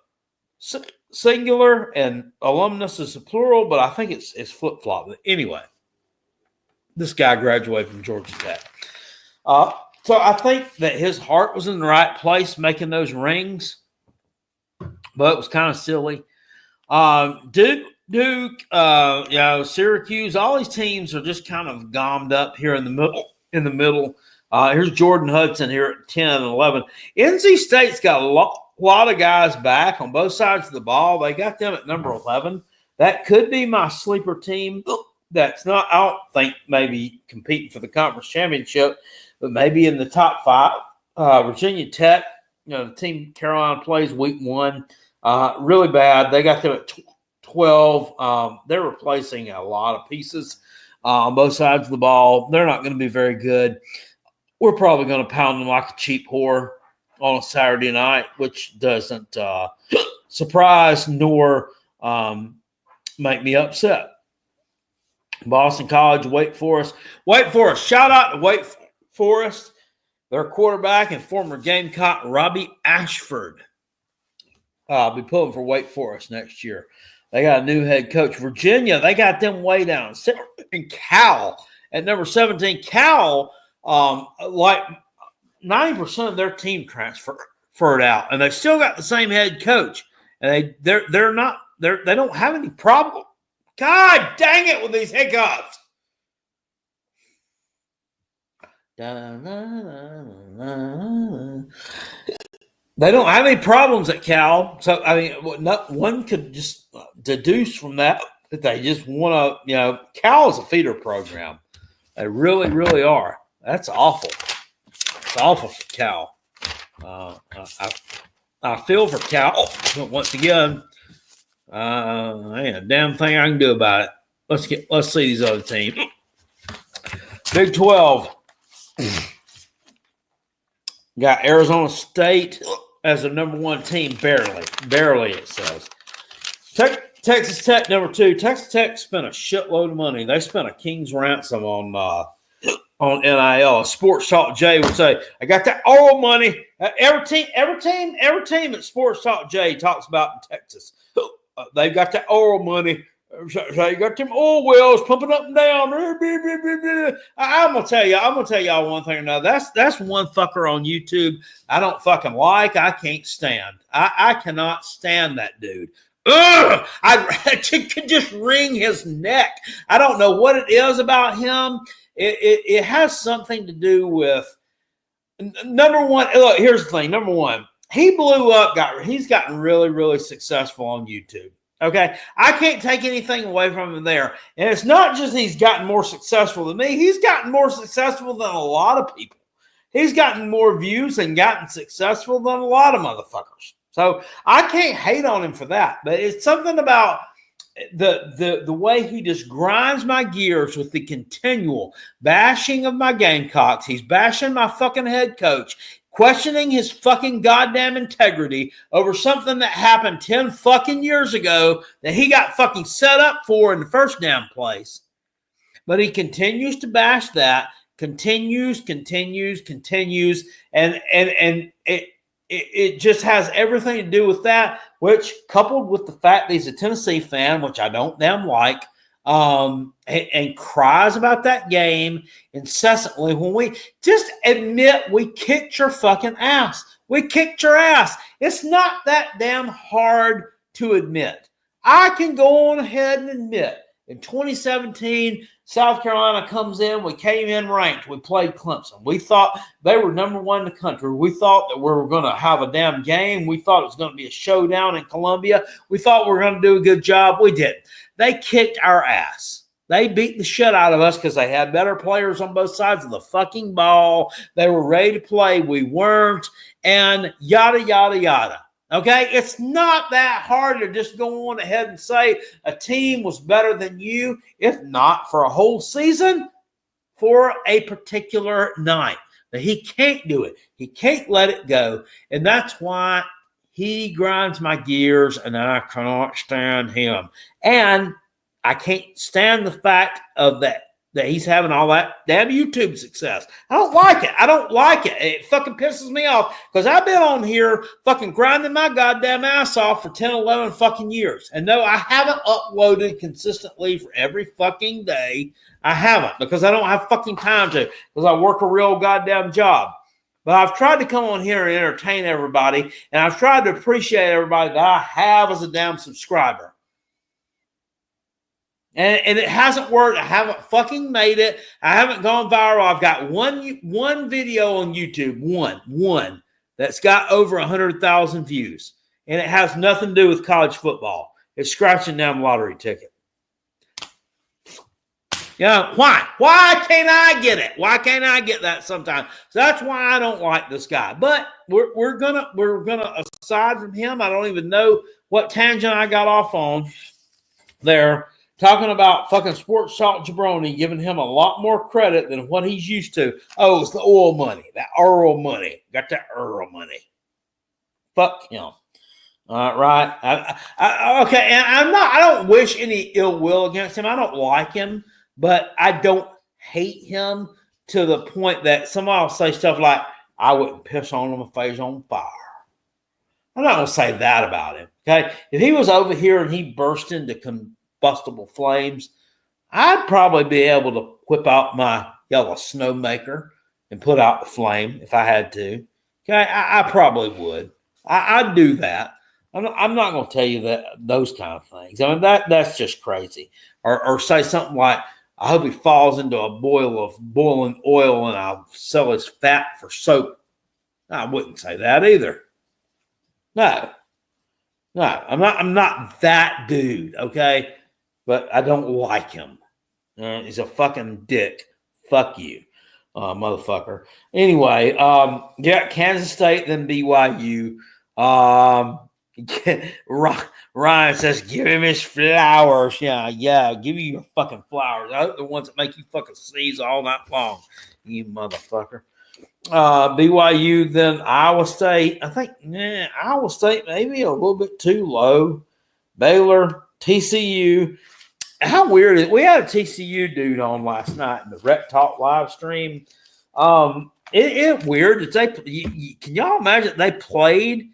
singular and alumnus is the plural, but I think it's flip flop. Anyway, this guy graduated from Georgia Tech. So I think that his heart was in the right place making those rings, but it was kind of silly. Duke, Syracuse, all these teams are just kind of gommed up here in the middle. Here's Jordan Hudson here at 10 and 11. NC State's got a lot of guys back on both sides of the ball. They got them at number 11. That could be my sleeper team. That's not, I don't think maybe competing for the conference championship, but maybe in the top 5. Virginia Tech, the team Carolina plays week 1, really bad. They got them at 12. They're replacing a lot of pieces on both sides of the ball. They're not going to be very good. We're probably going to pound them like a cheap whore on a Saturday night, which doesn't surprise nor make me upset. Boston College, Wake Forest. Shout out to Wake Forest. Their quarterback and former Gamecock Robbie Ashford be pulling for Wake Forest next year. They got a new head coach. Virginia, they got them way down. And Cal at number 17. Cal, like 90% of their team transferred out, and they still got the same head coach. And they don't have any problem. God dang it with these hiccups. They don't have any problems at Cal. So, I mean, one could just deduce from that they just want to, Cal is a feeder program. They really, really are. That's awful. It's awful for Cal. I feel for Cal. Once again, ain't a damn thing I can do about it. Let's see these other teams. Big 12. Got Arizona State as the number 1 team, barely it says. Texas Tech number 2. Texas Tech spent a shitload of money. They spent a king's ransom on NIL. Sports Talk J would say, "I got that oil money." Every team at Sports Talk J talks about in Texas. They've got that oil money. So you got them oil wells pumping up and down. I'm gonna tell y'all one thing or another. That's one fucker on YouTube I don't fucking like. I can't stand. I cannot stand that dude. Ugh! I could just wring his neck. I don't know what it is about him. It has something to do with number one. Look, here's the thing. Number one, he blew up. He's gotten really, really successful on YouTube. Okay, I can't take anything away from him there. And it's not just he's gotten more successful than me. He's gotten more successful than a lot of people. He's gotten more views and gotten successful than a lot of motherfuckers. So I can't hate on him for that. But it's something about the way he just grinds my gears with the continual bashing of my Gamecocks. He's bashing my fucking head coach, questioning his fucking goddamn integrity over something that happened 10 fucking years ago that he got fucking set up for in the first damn place. But he continues to bash that, continues, and it just has everything to do with that, which coupled with the fact that he's a Tennessee fan, which I don't damn like, and cries about that game incessantly when we just admit we kicked your fucking ass. We kicked your ass. It's not that damn hard to admit. I can go on ahead and admit in 2017, South Carolina comes in. We came in ranked. We played Clemson. We thought they were number one in the country. We thought that we were going to have a damn game. We thought it was going to be a showdown in Columbia. We thought we were going to do a good job. We didn't. They kicked our ass. They beat the shit out of us because they had better players on both sides of the fucking ball. They were ready to play. We weren't. And yada, yada, yada. Okay? It's not that hard to just go on ahead and say a team was better than you, if not for a whole season, for a particular night. But he can't do it. He can't let it go. And that's why he grinds my gears, and I cannot stand him. And I can't stand the fact of that he's having all that damn YouTube success. I don't like it. I don't like it. It fucking pisses me off because I've been on here fucking grinding my goddamn ass off for 10, 11 fucking years. And no, I haven't uploaded consistently for every fucking day. I haven't because I don't have fucking time to because I work a real goddamn job. But I've tried to come on here and entertain everybody, and I've tried to appreciate everybody that I have as a damn subscriber. And it hasn't worked. I haven't fucking made it. I haven't gone viral. I've got one video on YouTube, one that's got over 100,000 views, and it has nothing to do with college football. It's scratching down a lottery ticket. Yeah, why? Why can't I get it? Why can't I get that sometimes? So that's why I don't like this guy. But we're gonna aside from him, I don't even know what tangent I got off on there, talking about fucking Sports Talk Jabroni, giving him a lot more credit than what he's used to. Oh, it's the oil money, that Earl money. Got that Earl money. Fuck him. Right. Okay, and I don't wish any ill will against him. I don't like him. But I don't hate him to the point that somebody will say stuff like, I wouldn't piss on him if he was on fire. I'm not going to say that about him. Okay. If he was over here and he burst into combustible flames, I'd probably be able to whip out my yellow snowmaker and put out the flame if I had to. Okay. I probably would. I'd do that. I'm not going to tell you that those kind of things. I mean, that's just crazy. Or say something like, I hope he falls into a boil of boiling oil and I'll sell his fat for soap. I wouldn't say that either. No, I'm not that dude, okay? But I don't like him. He's a fucking dick. Fuck you, motherfucker. Anyway, yeah, Kansas State, then BYU. Ryan says, give him his flowers. Yeah, give you your fucking flowers. I hope the ones that make you fucking sneeze all night long, you motherfucker. BYU, then Iowa State. I think Iowa State maybe a little bit too low. Baylor, TCU. How weird is it? We had a TCU dude on last night in the Rep Talk live stream. It's weird that can y'all imagine they played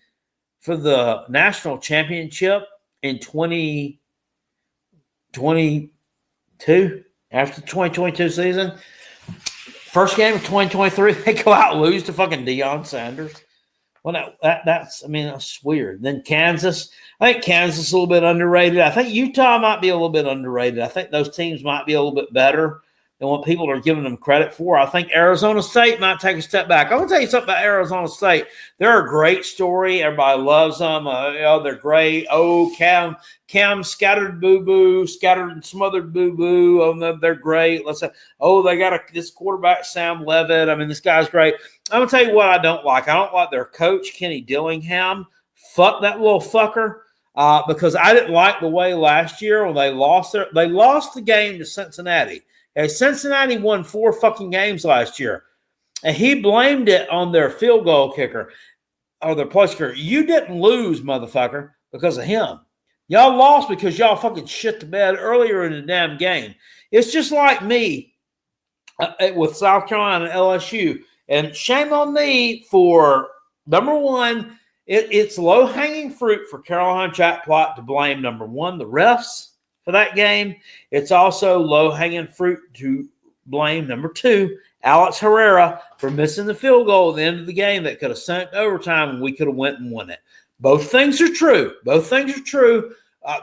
for the national championship in 22 after the 2022 season. First game of 2023, they go out and lose to fucking Deion Sanders. Well, that's weird. Then Kansas, I think Kansas is a little bit underrated. I think Utah might be a little bit underrated. I think those teams might be a little bit better than what people are giving them credit for. I think Arizona State might take a step back. I'm going to tell you something about Arizona State. They're a great story. Everybody loves them. They're great. Oh, Cam scattered boo-boo, scattered and smothered boo-boo. Oh, they're great. They got this quarterback, Sam Levitt. This guy's great. I'm going to tell you what I don't like. I don't like their coach, Kenny Dillingham. Fuck that little fucker. Because I didn't like the way last year when they lost the game to Cincinnati. And Cincinnati won 4 fucking games last year. And he blamed it on their field goal kicker or their place kicker. You didn't lose, motherfucker, because of him. Y'all lost because y'all fucking shit the bed earlier in the damn game. It's just like me with South Carolina and LSU. And shame on me for, number one, it's low-hanging fruit for Carolina Jack Plott to blame, number one, the refs for that game. It's also low-hanging fruit to blame, number two, Alex Herrera for missing the field goal at the end of the game that could have sent overtime and we could have went and won it. Both things are true. The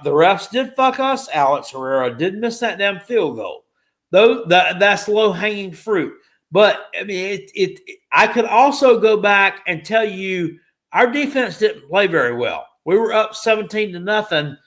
refs did fuck us. Alex Herrera did miss that damn field goal. That's low-hanging fruit. But, I could also go back and tell you our defense didn't play very well. We were up 17-0.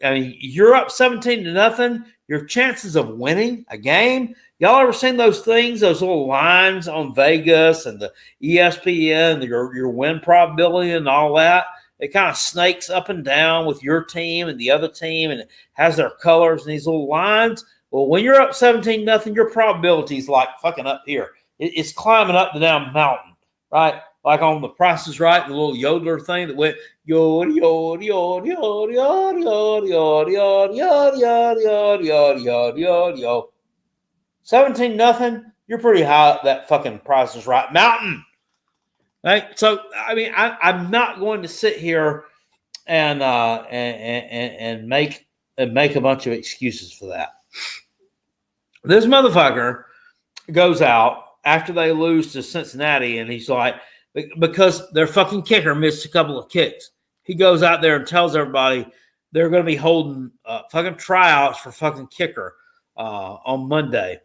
You're up 17-0. Your chances of winning a game, y'all ever seen those things, those little lines on Vegas and the ESPN, your win probability and all that? It kind of snakes up and down with your team and the other team, and it has their colors and these little lines. Well, when you're up 17-0, your probability is like fucking up here. It's climbing up the damn mountain, right? Like on the Price is Right, the little yodeler thing that went yod, yod, yod, yod, yod, yod, yod, yod, yod, yod, yod, yod, yod, yod, yod. 17-0, you're pretty high up that fucking Price is Right mountain. Right? So, I'm not going to sit here and make a bunch of excuses for that. This motherfucker goes out after they lose to Cincinnati, and he's like, because their fucking kicker missed a couple of kicks. He goes out there and tells everybody they're going to be holding fucking tryouts for fucking kicker on Monday.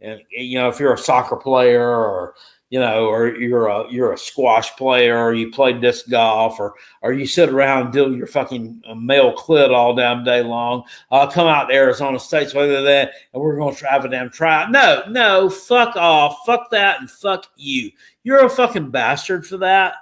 And, if you're a soccer player or you're a squash player, or you play disc golf, or you sit around and do your fucking male clit all damn day long, come out to Arizona State, whether that, and we're going to have a damn tryout. No, fuck off, fuck that, and fuck you. You're a fucking bastard for that.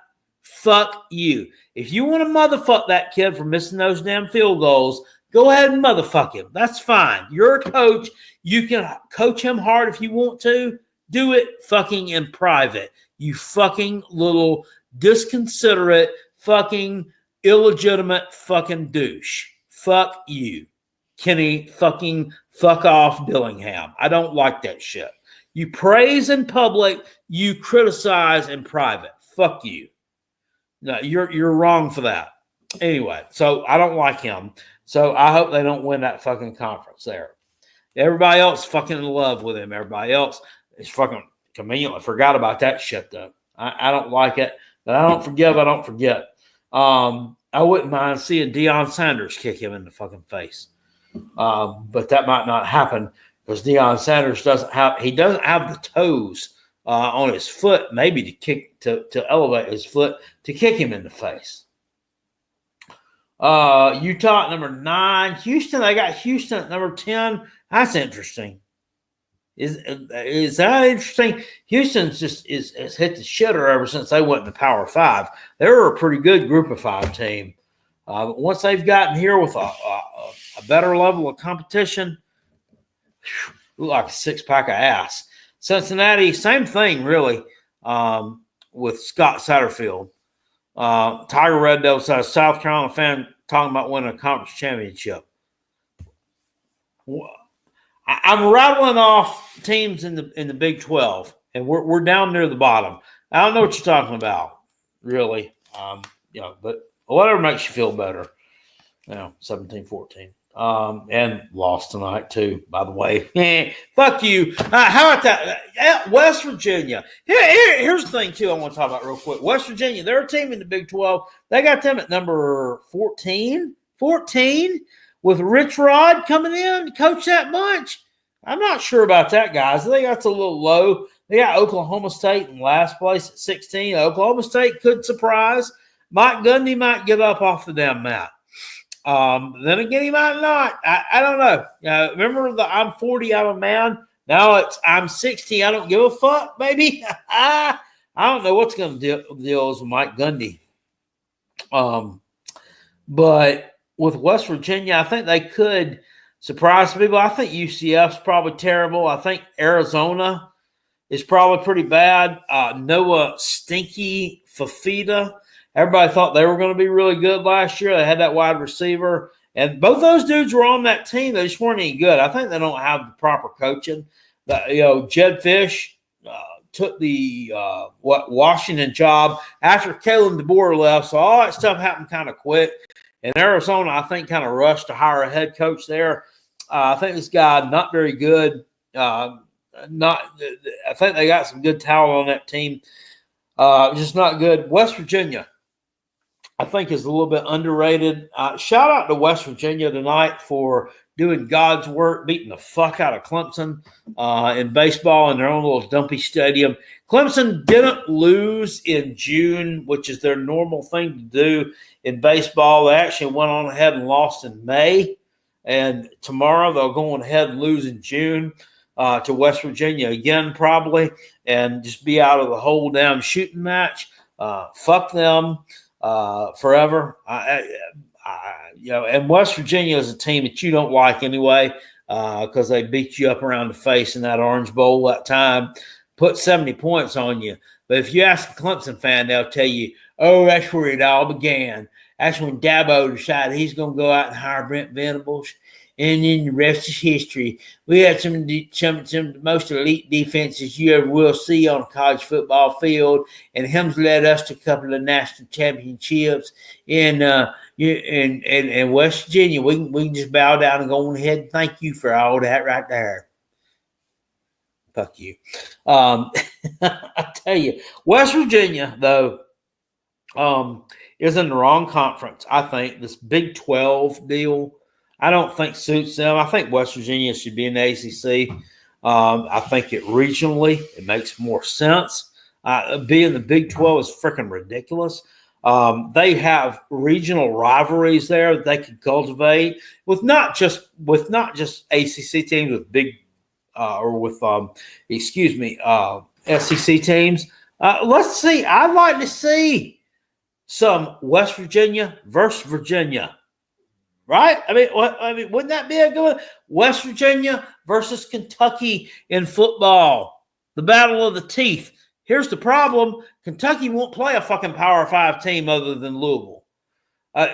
Fuck you. If you want to motherfuck that kid for missing those damn field goals, go ahead and motherfuck him. That's fine. You're a coach. You can coach him hard if you want to. Do it fucking in private. You fucking little disconsiderate, fucking illegitimate fucking douche. Fuck you. Kenny fucking fuck off Dillingham. I don't like that shit. You praise in public, you criticize in private. Fuck you. No, you're wrong for that. Anyway, so I don't like him. So I hope they don't win that fucking conference there. Everybody else fucking in love with him. Everybody else is fucking conveniently forgot about that shit, though. I don't like it. But I don't forgive, I don't forget. I wouldn't mind seeing Deion Sanders kick him in the fucking face. But that might not happen because Deion Sanders doesn't have the toes on his foot, maybe to elevate his foot to kick him in the face. Utah at number 9. Houston, they got Houston at number 10. That's interesting. Is that interesting? Houston's just has hit the shitter ever since they went in the Power 5. They were a pretty good Group of 5 team. But once they've gotten here with a better level of competition, look like a six-pack of ass. Cincinnati, same thing, really, with Scott Satterfield. Tiger Red Devils, a South Carolina fan, talking about winning a conference championship. I'm rattling off teams in the Big 12, and we're down near the bottom. I don't know what you're talking about, really. But whatever makes you feel better. 17-14. and lost tonight too, by the way. Fuck you. How about that? West Virginia. Here's the thing, too, I want to talk about real quick. West Virginia, they're a team in the Big 12. They got them at number 14. 14 with Rich Rod coming in to coach that bunch. I'm not sure about that, guys. I think that's a little low. They got Oklahoma State in last place at 16. Oklahoma State could surprise. Mike Gundy might get up off the damn mat. Then again, he might not. I don't know. Remember the I'm 40, I'm a man. Now it's I'm 60, I don't give a fuck, baby. I don't know what's going to deal with Mike Gundy. But with West Virginia, I think they could surprise people. I think UCF's probably terrible. I think Arizona is probably pretty bad. Noah Stinky Fafita. Everybody thought they were going to be really good last year. They had that wide receiver. And both those dudes were on that team. They just weren't any good. I think they don't have the proper coaching. Jed Fish took the Washington job after Kalen DeBoer left. So all that stuff happened kind of quick. And Arizona, I think, kind of rushed to hire a head coach there. I think this guy, not very good. I think they got some good talent on that team. Just not good. West Virginia, I think, is a little bit underrated. Shout out to West Virginia tonight for doing God's work, beating the fuck out of Clemson in baseball in their own little dumpy stadium. Clemson didn't lose in June, which is their normal thing to do in baseball. They actually went on ahead and lost in May. And tomorrow they'll go on ahead and lose in June to West Virginia again probably and just be out of the whole damn shooting match. Fuck them forever. And West Virginia is a team that you don't like anyway because they beat you up around the face in that Orange Bowl that time, put 70 points on you. But if you ask a Clemson fan, they'll tell you, oh, that's where it all began. That's when Dabo decided he's going to go out and hire Brent Venables. And then the rest is history. We had some of the most elite defenses you ever will see on a college football field, and him's led us to a couple of national championships. In West Virginia, we can just bow down and go on ahead and thank you for all that right there. Fuck you. I tell you, West Virginia, though, is in the wrong conference. I think this Big 12 deal, I don't think suits them. I think West Virginia should be in the ACC. I think regionally, it makes more sense. Being the Big 12 is freaking ridiculous. They have regional rivalries there that they could cultivate with not just ACC teams with big SEC teams. Let's see. I'd like to see some West Virginia versus Virginia. Right? I mean, wouldn't that be a good one? West Virginia versus Kentucky in football. The battle of the teeth. Here's the problem. Kentucky won't play a fucking Power 5 team other than Louisville.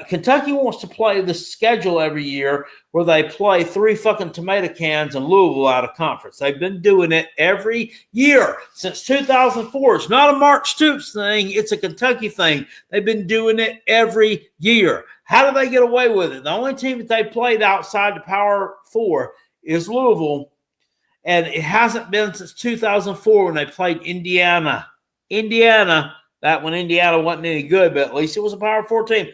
Kentucky wants to play the schedule every year where they play 3 fucking tomato cans and Louisville out of conference. They've been doing it every year since 2004. It's not a Mark Stoops thing. It's a Kentucky thing. They've been doing it every year. How do they get away with it? The only team that they played outside the Power 4 is Louisville, and it hasn't been since 2004 when they played Indiana. That when Indiana wasn't any good, but at least it was a Power 4 team.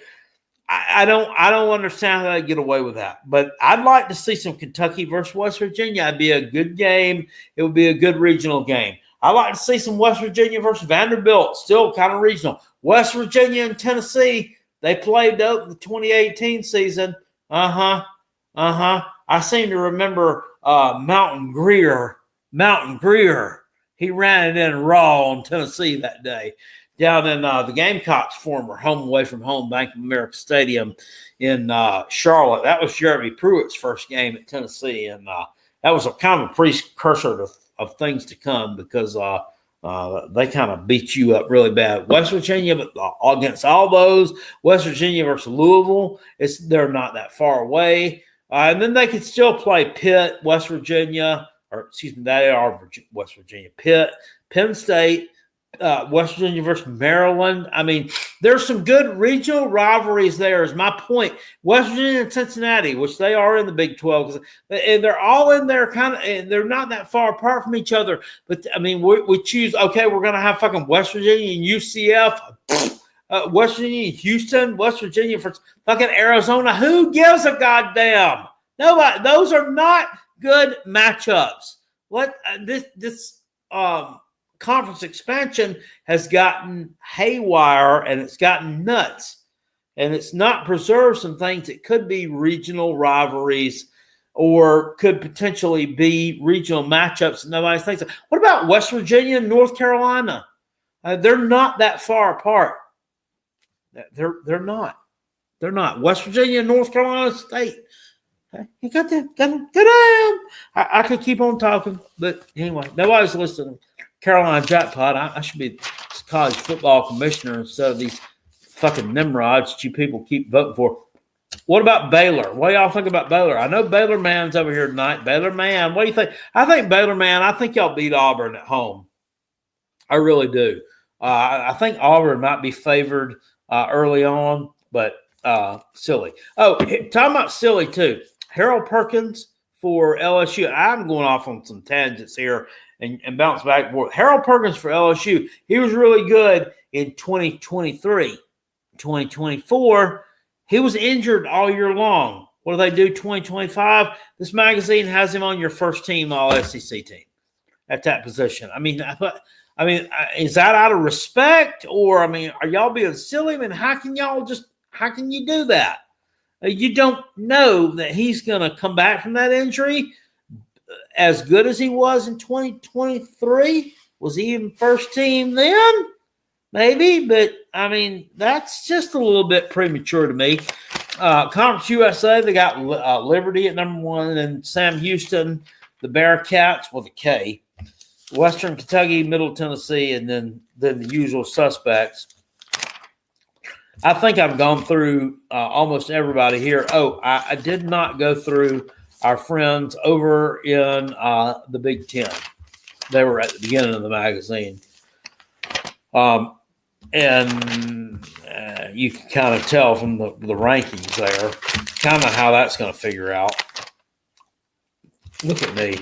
I don't understand how they get away with that. But I'd like to see some Kentucky versus West Virginia. It'd be a good game. It would be a good regional game. I'd like to see some West Virginia versus Vanderbilt, still kind of regional. West Virginia and Tennessee, they played the 2018 season. I seem to remember Mountain Greer. He ran it in raw in Tennessee that day. Down in the Gamecocks' former home away from home Bank of America Stadium in Charlotte. That was Jeremy Pruitt's first game at Tennessee, and that was a kind of a precursor of things to come because they kind of beat you up really bad. West Virginia, but against all those, West Virginia versus Louisville, they're not that far away. And then they could still play Pitt, West Virginia, or excuse me, they are West Virginia, Pitt, Penn State, West Virginia versus Maryland. I mean, there's some good regional rivalries there, is my point. West Virginia and Cincinnati, which they are in the Big 12, and they're all in there kind of, and they're not that far apart from each other. But, I mean, we choose, okay, we're going to have fucking West Virginia and UCF, West Virginia and Houston, West Virginia for fucking Arizona. Who gives a goddamn? Nobody. Those are not good matchups. This conference expansion has gotten haywire and it's gotten nuts, and it's not preserved some things that could be regional rivalries or could potentially be regional matchups that nobody thinks of. What about West Virginia and North Carolina? They're not that far apart. They're not. They're not. West Virginia and North Carolina State. You got that? Got down. I could keep on talking, but anyway, nobody's listening. Carolina Jackpot. I should be college football commissioner instead of these fucking Nimrods that you people keep voting for. What about Baylor? What do y'all think about Baylor? I know Baylor Man's over here tonight. Baylor Man, what do you think? I think Baylor Man, I think y'all beat Auburn at home. I really do. I think Auburn might be favored early on, but silly. Oh, talking about silly too. Harold Perkins for LSU. I'm going off on some tangents here and bounce back and forth. Harold Perkins for LSU. He was really good in 2023. 2024, he was injured all year long. What do they do 2025? This magazine has him on your first team All-SEC team at that position. I mean, is that out of respect? Or, I mean, are y'all being silly? I mean, how can you do that? You don't know that he's going to come back from that injury as good as he was in 2023. Was he in first team then? Maybe, but, I mean, that's just a little bit premature to me. Conference USA, they got Liberty at number 1, and Sam Houston, the Bearcats with a K. Western Kentucky, Middle Tennessee, and then the usual suspects. I think I've gone through almost everybody here. Oh, I did not go through our friends over in the Big Ten. They were at the beginning of the magazine. And you can kind of tell from the rankings there kind of how that's going to figure out. Look at me.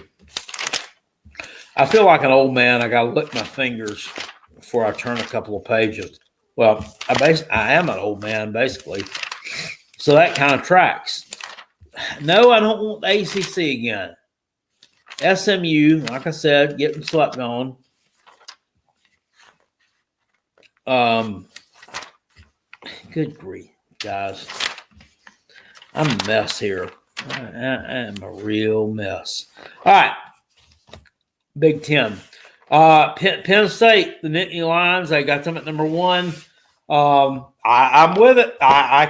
I feel like an old man. I got to lick my fingers before I turn a couple of pages. Well, I am an old man, basically. So that kind of tracks. No, I don't want the ACC again. SMU, like I said, getting slept on. Good grief, guys. I'm a mess here. I am a real mess. All right. Big Ten. Penn State, the Nittany Lions, I got them at number 1. I'm with it. I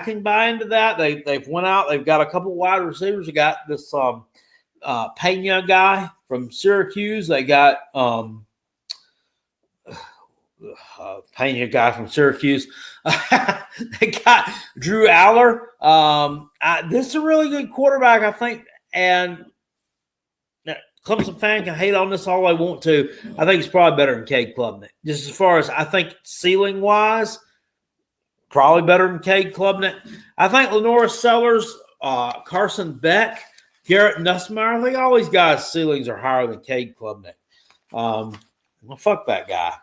can buy into that. They've went out. They've got a couple wide receivers. They got this Pena guy from Syracuse. They got Pena guy from Syracuse. They got Drew Aller. This is a really good quarterback, I think. And Clemson fan can hate on this all they want to. I think he's probably better than Cade Klubnik. Just as far as I think ceiling-wise, probably better than Cade Klubnik. I think Lenora Sellers, Carson Beck, Garrett Nussmeier, I think all these guys' ceilings are higher than Cade Klubnik. Well, fuck that guy.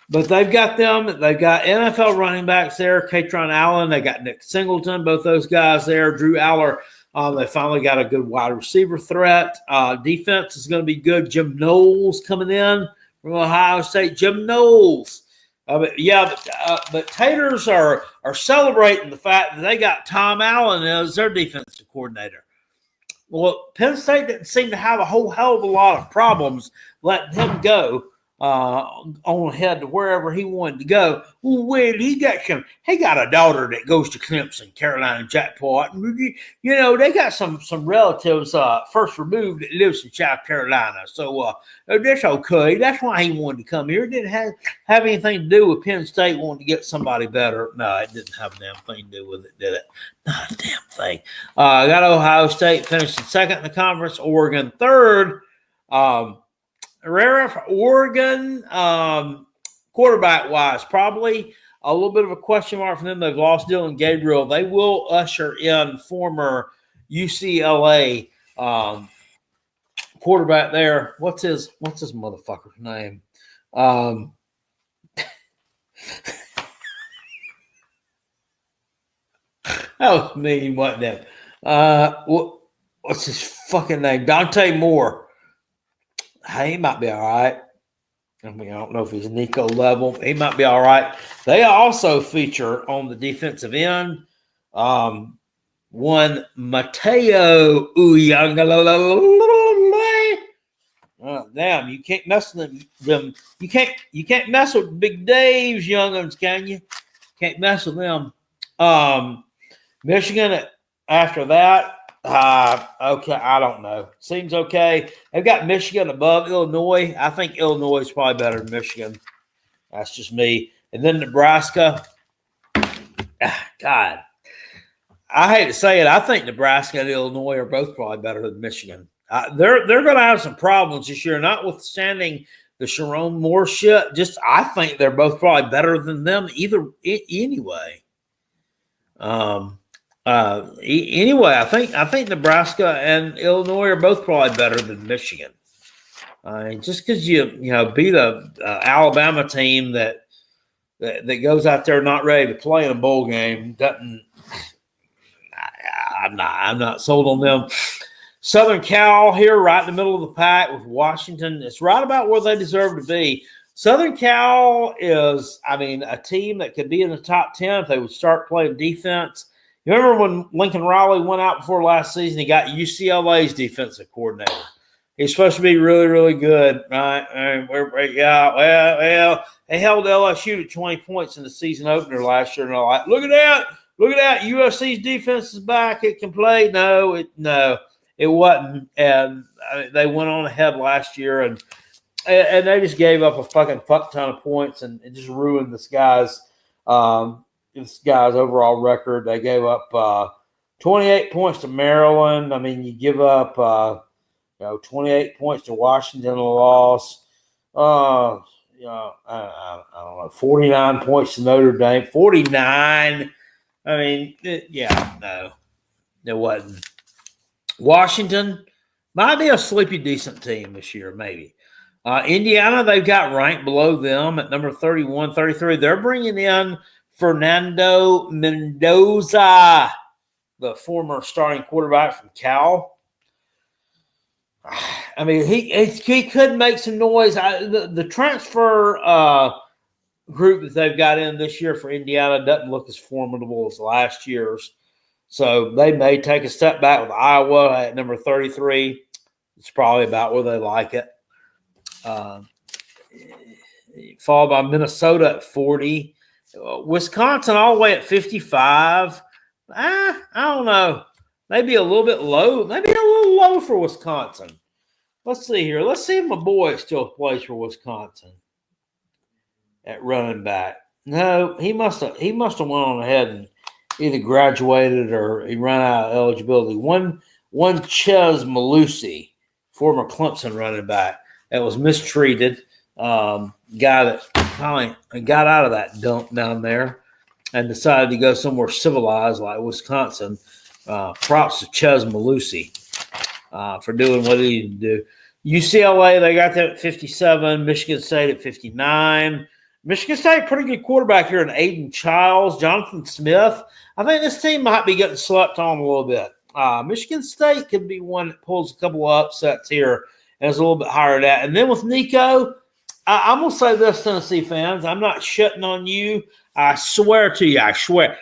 But they've got them. They've got NFL running backs there, Katron Allen. They got Nick Singleton, both those guys there. Drew Aller. They finally got a good wide receiver threat. Defense is going to be good. Jim Knowles coming in from Ohio State. Jim Knowles. But Taters are celebrating the fact that they got Tom Allen as their defensive coordinator. Well, Penn State didn't seem to have a whole hell of a lot of problems letting him go on ahead to wherever he wanted to go. Well, he got a daughter that goes to Clemson, Carolina Jackpot. You know, they got some relatives first removed that lives in South Carolina. So that's okay. That's why he wanted to come here. It didn't have anything to do with Penn State wanting to get somebody better. No, it didn't have a damn thing to do with it, did it? Not a damn thing. Got Ohio State finishing second in the conference, Oregon third. Herrera for Oregon, quarterback-wise, probably a little bit of a question mark for them. They've lost Dylan Gabriel. They will usher in former UCLA quarterback there. What's his motherfucker's name? That was mean, wasn't it? What's his fucking name? Dante Moore. He might be all right. I mean, I don't know if he's Nico level. He might be all right. They also feature on the defensive end one Mateo Uyunglele. Damn, you can't mess with them. You can't mess with Big Dave's young'uns, can you? Can't mess with them. Michigan after that. Okay, I don't know. Seems okay. They've got Michigan above Illinois. I think Illinois is probably better than Michigan. That's just me. And then Nebraska. God, I hate to say it. I think Nebraska and Illinois are both probably better than Michigan. They're going to have some problems this year, notwithstanding the Sharon Moore shit. Just I think they're both probably better than them anyway. Anyway, I think Nebraska and Illinois are both probably better than Michigan. Just because you beat a Alabama team that goes out there not ready to play in a bowl game doesn't. I'm not sold on them. Southern Cal here, right in the middle of the pack with Washington. It's right about where they deserve to be. Southern Cal is, a team that could be in the top 10 if they would start playing defense. You remember when Lincoln Riley went out before last season, he got UCLA's defensive coordinator. He's supposed to be really, really good, right? Well, they held LSU to 20 points in the season opener last year, and they're like, look at that. USC's defense is back. It can play. No, it wasn't. And they went on ahead last year, and they just gave up a fucking fuck ton of points and it just ruined this guy's overall record. They gave up 28 points to Maryland. You give up 28 points to Washington in a loss. I don't know, 49 points to Notre Dame. 49. No, it wasn't. Washington might be a sleepy decent team this year, maybe. Indiana, they've got ranked below them at number 31, 33. They're bringing in Fernando Mendoza, the former starting quarterback from Cal. He could make some noise. The transfer group that they've got in this year for Indiana doesn't look as formidable as last year's. So they may take a step back with Iowa at number 33. It's probably about where they like it. Followed by Minnesota at 40. Wisconsin all the way at 55. I don't know. Maybe a little bit low. Maybe a little low for Wisconsin. Let's see here. Let's see if my boy still plays for Wisconsin at running back. No, he must have went on ahead and either graduated or he ran out of eligibility. One Ches Malusi, former Clemson running back, that was mistreated. Guy that finally got out of that dump down there and decided to go somewhere civilized like Wisconsin. Props to Ches Malusi for doing what he needed to do. UCLA, they got that at 57. Michigan State at 59. Michigan State, pretty good quarterback here in Aiden Childs. Jonathan Smith. I think this team might be getting slept on a little bit. Michigan State could be one that pulls a couple of upsets here and is a little bit higher than that. And then with Nico, I'm going to say this, Tennessee fans. I'm not shitting on you. I swear to you. I swear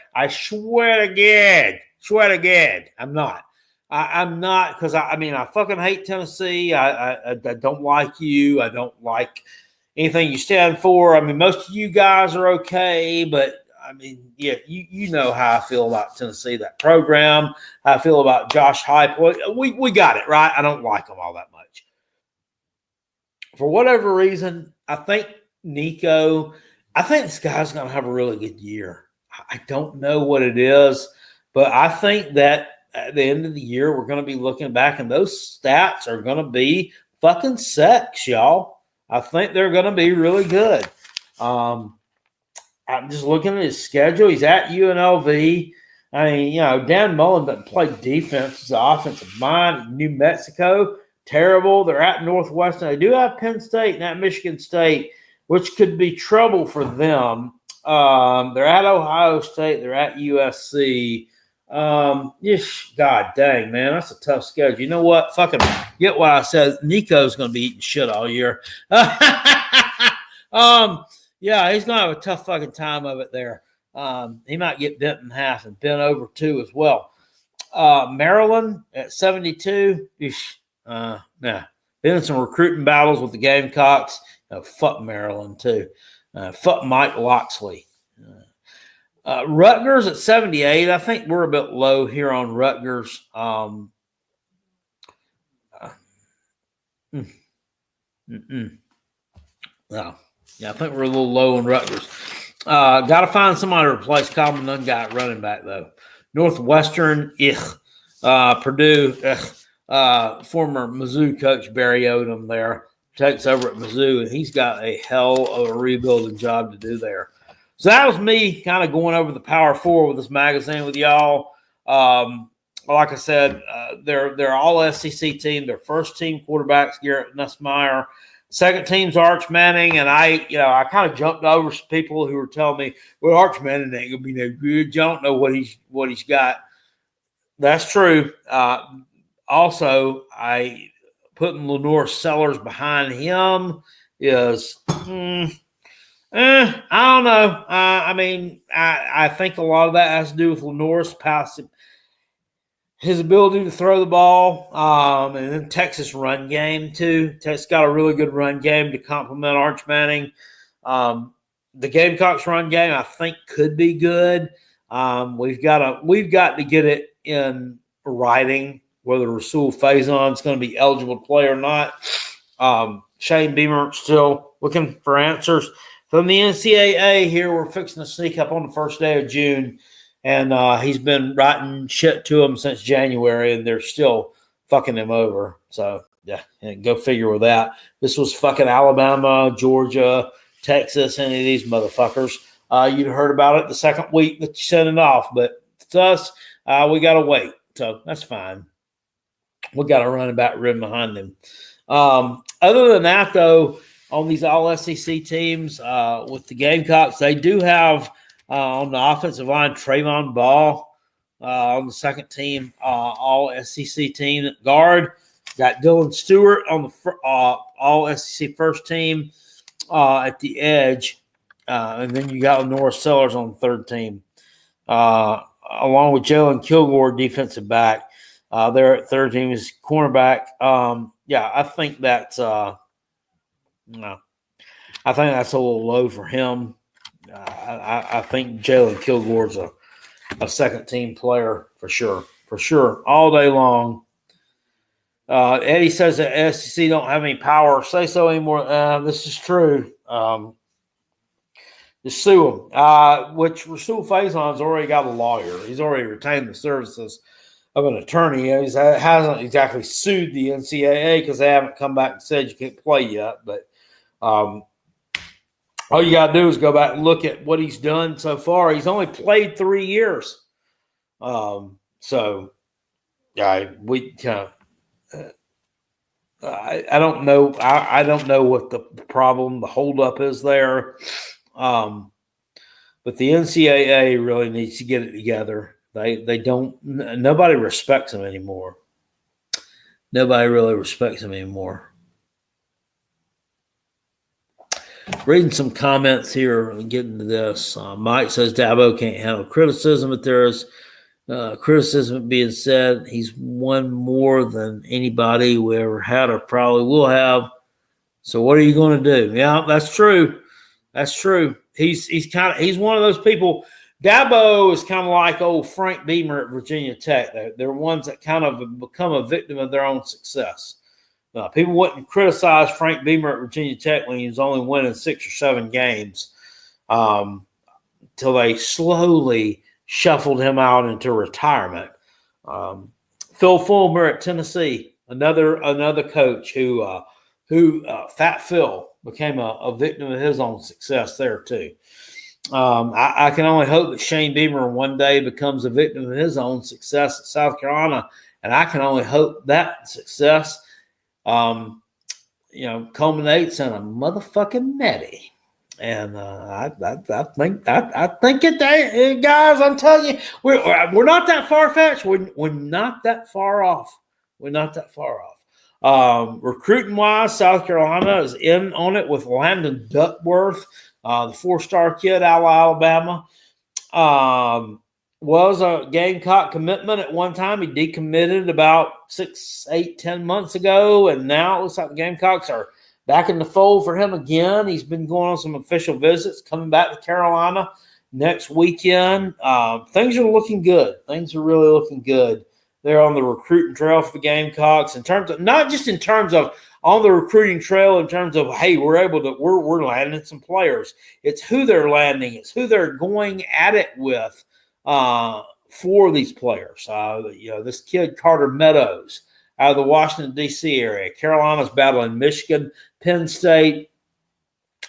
to God. I'm not. I'm not because, I fucking hate Tennessee. I don't like you. I don't like anything you stand for. Most of you guys are okay, but, you know how I feel about Tennessee, that program, how I feel about Josh Heupel. We got it, right? I don't like them all that much. For whatever reason, I think Nico, this guy's going to have a really good year. I don't know what it is, but I think that at the end of the year, we're going to be looking back and those stats are going to be fucking sex, y'all. I think they're going to be really good. I'm just looking at his schedule. He's at UNLV. I mean, Dan Mullen doesn't play defense. He's an offensive mind. New Mexico, terrible. They're at Northwestern. They do have Penn State and at Michigan State, which could be trouble for them. They're at Ohio State. They're at USC. God dang, man, that's a tough schedule. You know what? Fucking get what I said. Nico's going to be eating shit all year. Yeah, he's going to have a tough fucking time of it there. He might get bent in half and bent over too as well. Maryland at 72. Been in some recruiting battles with the Gamecocks. Fuck Maryland too. Fuck Mike Loxley. Rutgers at 78. I think we're a bit low here on Rutgers. No. Yeah, I think we're a little low on Rutgers. Got to find somebody to replace Coleman Nunn at running back, though. Northwestern, Purdue, former Mizzou coach Barry Odom there takes over at Mizzou, and he's got a hell of a rebuilding job to do there. So that was me kind of going over the Power Four with this magazine with y'all. Like I said, they're all SEC team. Their first team quarterbacks Garrett Nussmeier. Second team's Arch Manning, and I kind of jumped over some people who were telling me, well, Arch Manning ain't gonna be no good. You don't know what he's got. That's true. Also, putting Lenore Sellers behind him is I don't know. I think a lot of that has to do with Lenore's passing, his ability to throw the ball, and then Texas run game too. Texas got a really good run game to complement Arch Manning. The Gamecocks run game, I think, could be good. We've got to get it in writing whether Rasul Faison is going to be eligible to play or not. Shane Beamer still looking for answers from the NCAA here. We're fixing to sneak up on the first day of June. And he's been writing shit to them since January, and they're still fucking him over. So, yeah, go figure with that. This was fucking Alabama, Georgia, Texas, any of these motherfuckers. You'd heard about it the second week that you sent it off, but to us, we got to wait. So, that's fine. We got a running back rim behind them. Other than that, though, on these all-SEC teams with the Gamecocks, they do have on the offensive line Trayvon Ball on the second team, all-SEC team at guard. Got Dylan Stewart on the all-SEC first team at the edge. And then you got Lenore Sellers on the third team, along with Jalen Kilgore, defensive back. Their third team is cornerback. I think that's I think that's a little low for him. I think Jalen Kilgore's a second team player for sure, all day long. Eddie says that SEC don't have any power. Say so anymore. This is true. Just sue him. Which Rasul Faison's already got a lawyer. He's already retained the services of an attorney. He hasn't exactly sued the NCAA because they haven't come back and said you can't play yet. But all you got to do is go back and look at what he's done so far. He's only played 3 years. I don't know. I don't know what the problem, the holdup is there. But the NCAA really needs to get it together. They don't. Nobody respects them anymore. Nobody really respects them anymore. Reading some comments here and getting to this. Mike says Dabo can't handle criticism, but there is criticism being said. He's won more than anybody we ever had or probably will have. So what are you going to do? Yeah, that's true. That's true. He's one of those people. Dabo is kind of like old Frank Beamer at Virginia Tech. They're ones that kind of become a victim of their own success. People wouldn't criticize Frank Beamer at Virginia Tech when he was only winning 6 or 7 games until they slowly shuffled him out into retirement. Phil Fulmer at Tennessee. Another coach who Fat Phil became a victim of his own success there too. I can only hope that Shane Beamer one day becomes a victim of his own success at South Carolina, and I can only hope that success, culminates in a motherfucking Nettie. And I think it, guys. I'm telling you, we're not that far fetched. We're not that far off. We're not that far off. Recruiting wise, South Carolina is in on it with Landon Duckworth, the 4-star kid out of Alabama. Was a Gamecock commitment at one time. He decommitted about 6, 8, 10 months ago, and now it looks like the Gamecocks are back in the fold for him again. He's been going on some official visits, coming back to Carolina next weekend. Things are looking good. Things are really looking good. They're on the recruiting trail for the Gamecocks in terms of not just in terms of on the recruiting trail in terms of, hey, we're landing some players. It's who they're landing. It's who they're going at it with for these players. This kid Carter Meadows out of the Washington, D.C. area. Carolina's battling Michigan, Penn State,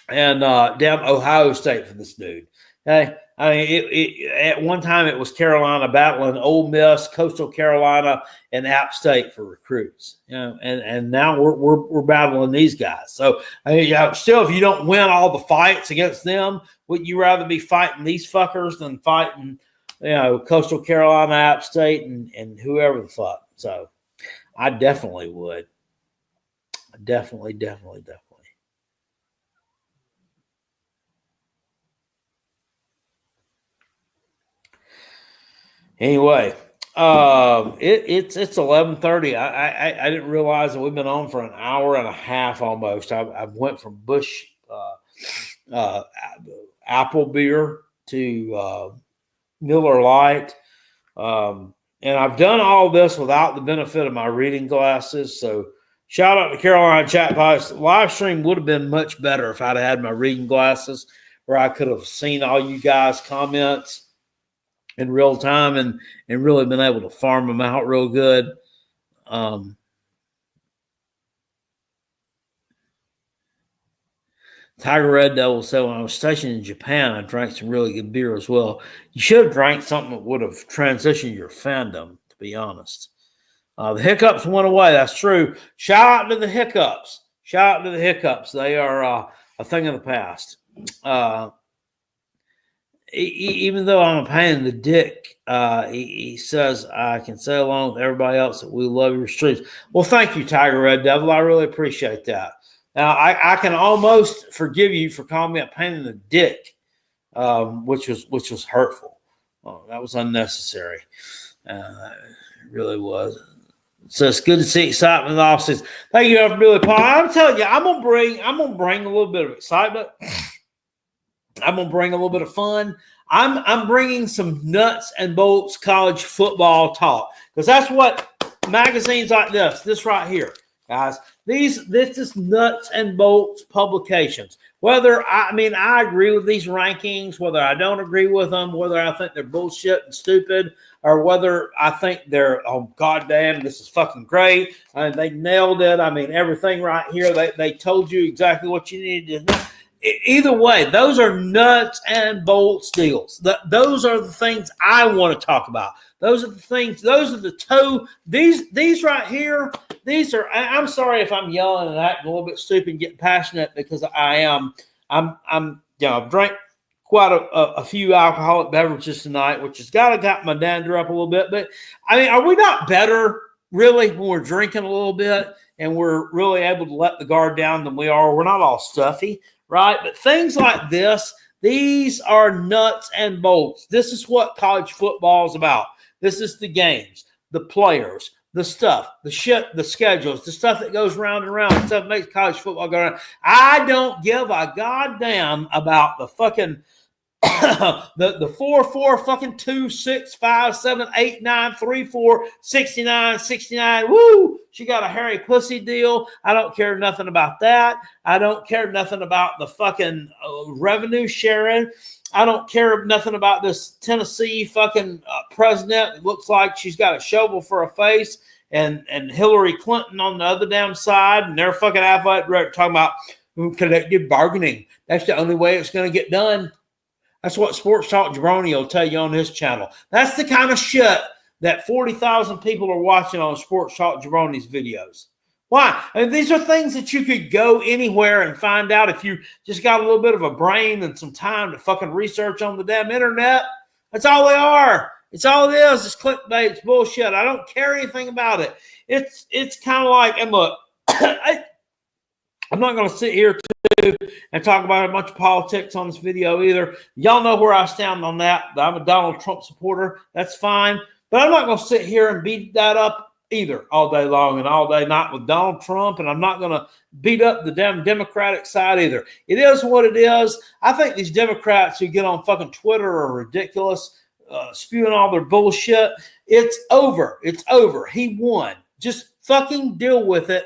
and damn Ohio State for this dude. Okay? I mean, at one time it was Carolina battling Ole Miss, Coastal Carolina, and App State for recruits. And now we're battling these guys. So I mean, still, if you don't win all the fights against them, would you rather be fighting these fuckers than fighting, Coastal Carolina, App State, and whoever the fuck? So I definitely would. Definitely. Anyway, it's 11:30. I didn't realize that we've been on for an hour and a half almost. I went from Busch apple beer to Miller Lite, and I've done all this without the benefit of my reading glasses. So shout out to Carolina Chat Box. Live stream would have been much better if I'd had my reading glasses, where I could have seen all you guys' comments in real time and really been able to farm them out real good. Tiger Red Devil said, when I was stationed in Japan, I drank some really good beer as well. You should have drank something that would have transitioned your fandom, to be honest. The hiccups went away. That's true. Shout out to the hiccups. They are a thing of the past. Even though I'm a pain in the dick, he says I can say along with everybody else that we love your streams. Well, thank you, Tiger Red Devil. I really appreciate that. Now, I can almost forgive you for calling me a pain in the dick, which was hurtful. That was unnecessary. It really was. So it's good to see excitement in the offices. Thank you, Billy Paul. I'm telling you, I'm gonna bring a little bit of excitement. I'm gonna bring a little bit of fun. I'm bringing some nuts and bolts college football talk, because that's what magazines like this right here, guys. This is nuts and bolts publications. Whether I agree with these rankings, whether I don't agree with them, whether I think they're bullshit and stupid, or whether I think they're, oh goddamn, this is fucking great. They nailed it. I mean, everything right here. They told you exactly what you needed to know. Either way, those are nuts and bolts deals. Those are the things I want to talk about. Those are the things. Those are the These right here. These are. I'm sorry if I'm yelling and acting a little bit stupid and getting passionate, because I am. I've drank quite a few alcoholic beverages tonight, which has got my dander up a little bit. But I mean, are we not better really when we're drinking a little bit and we're really able to let the guard down than we are? We're not all stuffy. Right? But things like this, these are nuts and bolts. This is what college football is about. This is the games, the players, the stuff, the shit, the schedules, the stuff that goes round and round, the stuff that makes college football go around. I don't give a goddamn about the fucking the 4 fucking 2 6 5 7 8 9 3 4 69. Woo! She got a hairy pussy deal. I don't care nothing about that. I don't care nothing about the fucking revenue sharing. I don't care nothing about this Tennessee fucking president. It looks like she's got a shovel for a face and Hillary Clinton on the other damn side, and their fucking athletic director talking about collective bargaining. That's the only way it's going to get done. That's what Sports Talk Jabroni will tell you on his channel. That's the kind of shit that 40,000 people are watching on Sports Talk Jabroni's videos. Why? I mean, these are things that you could go anywhere and find out if you just got a little bit of a brain and some time to fucking research on the damn internet. That's all they are. It's all it is. It's clickbait. It's bullshit. I don't care anything about it. It's kind of like, and look, I'm not going to sit here and talk about a bunch of politics on this video either. Y'all know where I stand on that. I'm a Donald Trump supporter. That's fine. But I'm not going to sit here and beat that up either all day long and all day night with Donald Trump, and I'm not going to beat up the damn Democratic side either. It is what it is. I think these Democrats who get on fucking Twitter are ridiculous, spewing all their bullshit. It's over. It's over. He won. Just fucking deal with it.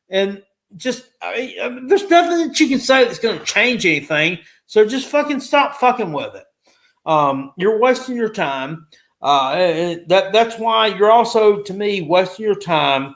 And just, there's nothing that you can say that's going to change anything. So just fucking stop fucking with it. You're wasting your time. That's why you're also, to me, wasting your time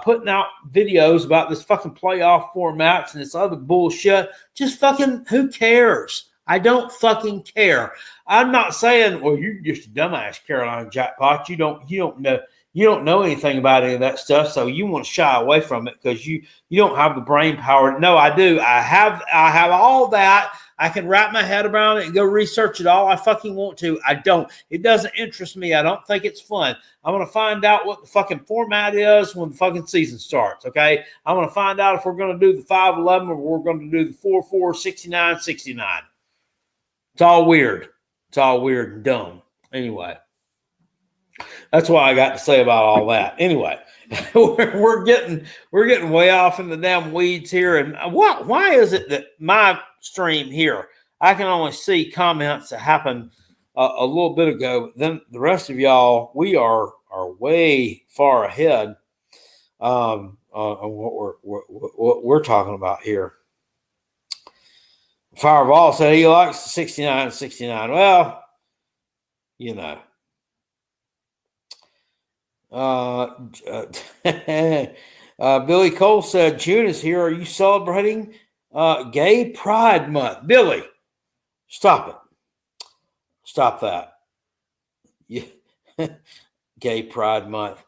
putting out videos about this fucking playoff formats and this other bullshit. Just fucking, who cares? I don't fucking care. I'm not saying, well, you're just a dumbass, Carolina Jackpot. You don't know anything about any of that stuff, so you want to shy away from it because you don't have the brain power. No, I do. I have all that. I can wrap my head around it and go research it all I fucking want to. I don't. It doesn't interest me. I don't think it's fun. I'm going to find out what the fucking format is when the fucking season starts, okay? I'm going to find out if we're going to do the 5-11 or we're going to do the 4-4, 69-69. It's all weird. It's all weird and dumb. Anyway, that's what I got to say about all that. Anyway, we're getting way off in the damn weeds here. And why is it that my stream here, I can only see comments that happened a little bit ago, but then the rest of y'all, we are way far ahead on what we're talking about here. Fireball said he likes the 69-69. Well, you know. Billy Cole said, June is here. Are you celebrating Gay Pride Month? Billy, stop it. Stop that. Yeah. Gay Pride Month.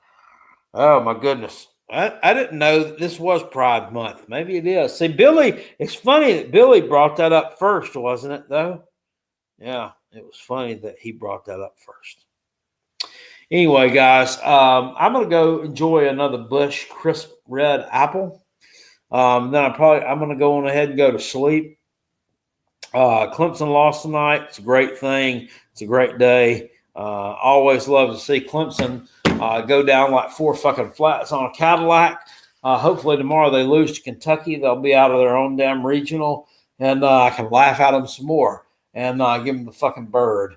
Oh, my goodness. I didn't know that this was Pride Month. Maybe it is. See, Billy, it's funny that Billy brought that up first, wasn't it, though? Yeah, it was funny that he brought that up first. Anyway, guys, I'm going to go enjoy another Bush crisp red apple. Then I'm going to go on ahead and go to sleep. Clemson lost tonight. It's a great thing. It's a great day. Always love to see Clemson go down like 4 fucking flats on a Cadillac. Hopefully tomorrow they lose to Kentucky. They'll be out of their own damn regional, and I can laugh at them some more and give them the fucking bird.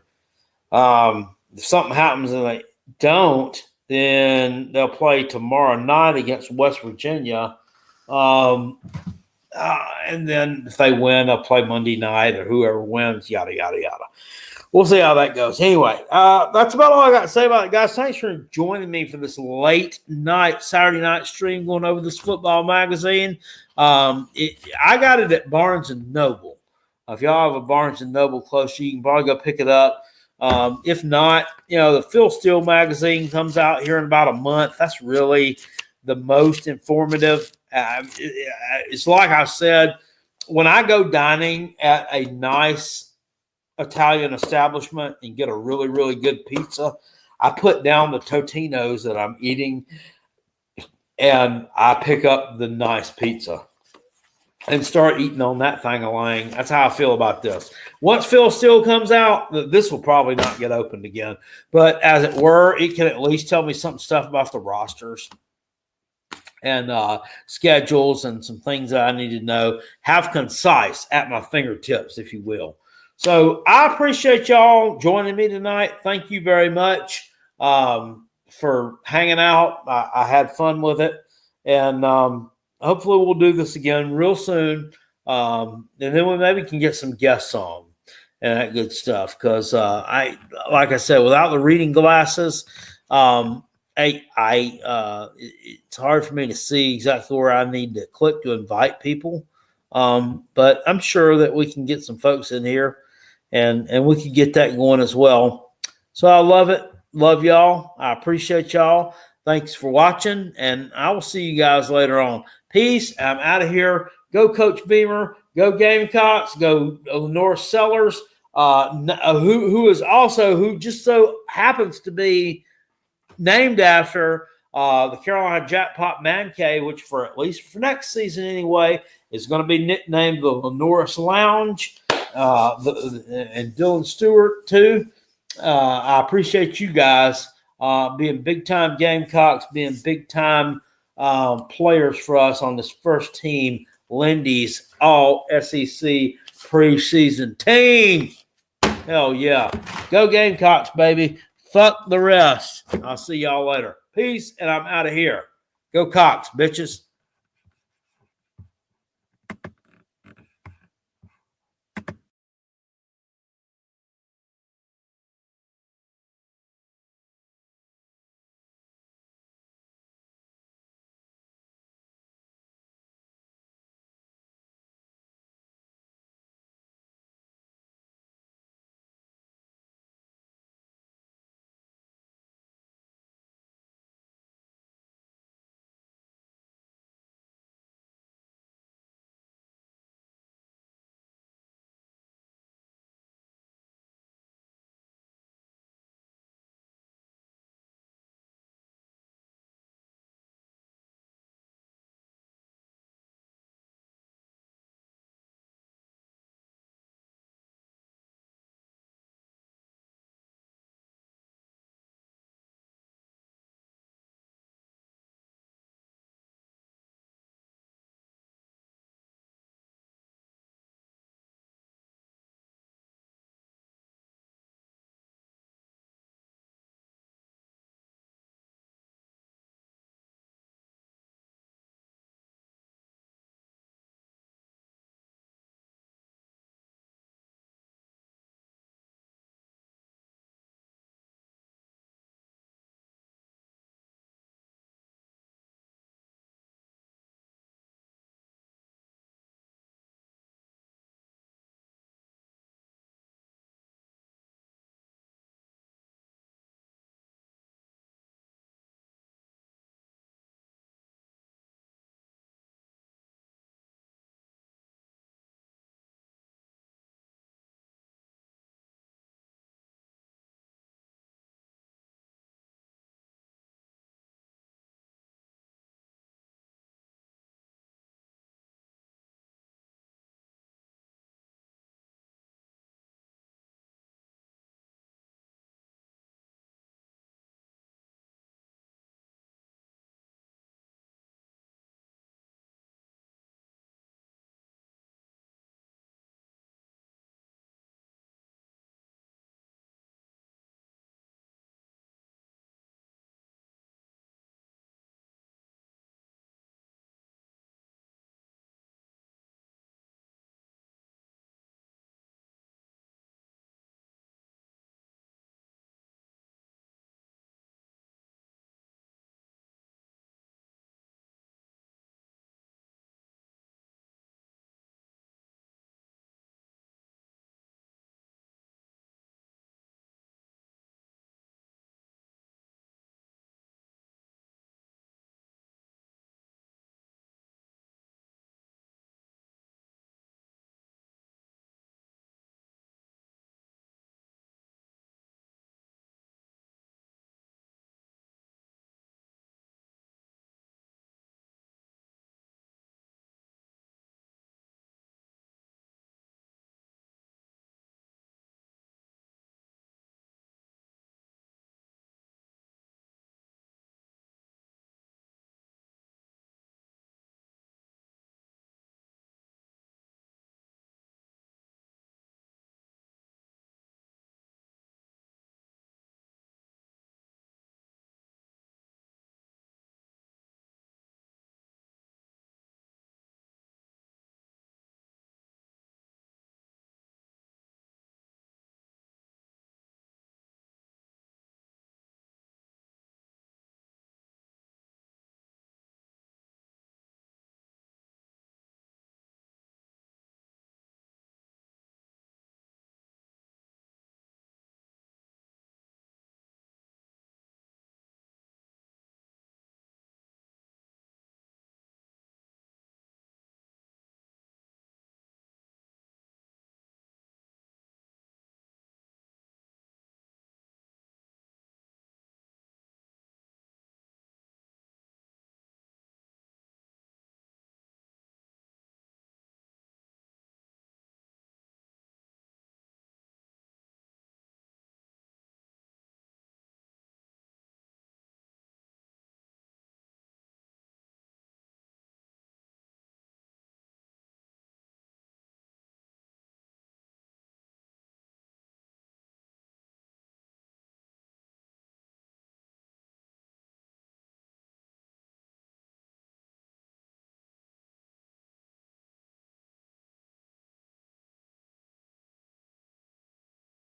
If something happens and they don't, then they'll play tomorrow night against West Virginia. And then if they win, they'll play Monday night or whoever wins, yada, yada, yada. We'll see how that goes. Anyway, that's about all I got to say about it, guys. Thanks for joining me for this late night, Saturday night stream going over this football magazine. I got it at Barnes & Noble. If y'all have a Barnes & Noble close, you can probably go pick it up. If not, the Phil Steele magazine comes out here in about a month. That's really the most informative. It's like I said, when I go dining at a nice Italian establishment and get a really, really good pizza, I put down the Totino's that I'm eating and I pick up the nice pizza and start eating on that thing alone. That's how I feel about this. Once Phil Steele comes out, this will probably not get opened again. But as it were, it can at least tell me some stuff about the rosters and schedules and some things that I need to know. Have concise at my fingertips, if you will. So I appreciate y'all joining me tonight. Thank you very much for hanging out. I had fun with it. And hopefully we'll do this again real soon. And then we maybe can get some guests on and that good stuff. Because like I said, without the reading glasses, it's hard for me to see exactly where I need to click to invite people. But I'm sure that we can get some folks in here and we can get that going as well. So I love it. Love y'all. I appreciate y'all. Thanks for watching, and I will see you guys later on. Peace. I'm out of here. Go Coach Beamer. Go Gamecocks. Go North Sellers, who just so happens to be named after the Carolina Jackpot Man Cave, which at least for next season anyway, is going to be nicknamed the Norris Lounge, and Dylan Stewart too. I appreciate you guys being big-time Gamecocks, being big-time players for us on this first team, Lindy's All-SEC preseason team. Hell yeah. Go Gamecocks, baby. Fuck the rest. I'll see y'all later. Peace, and I'm out of here. Go Cox, bitches.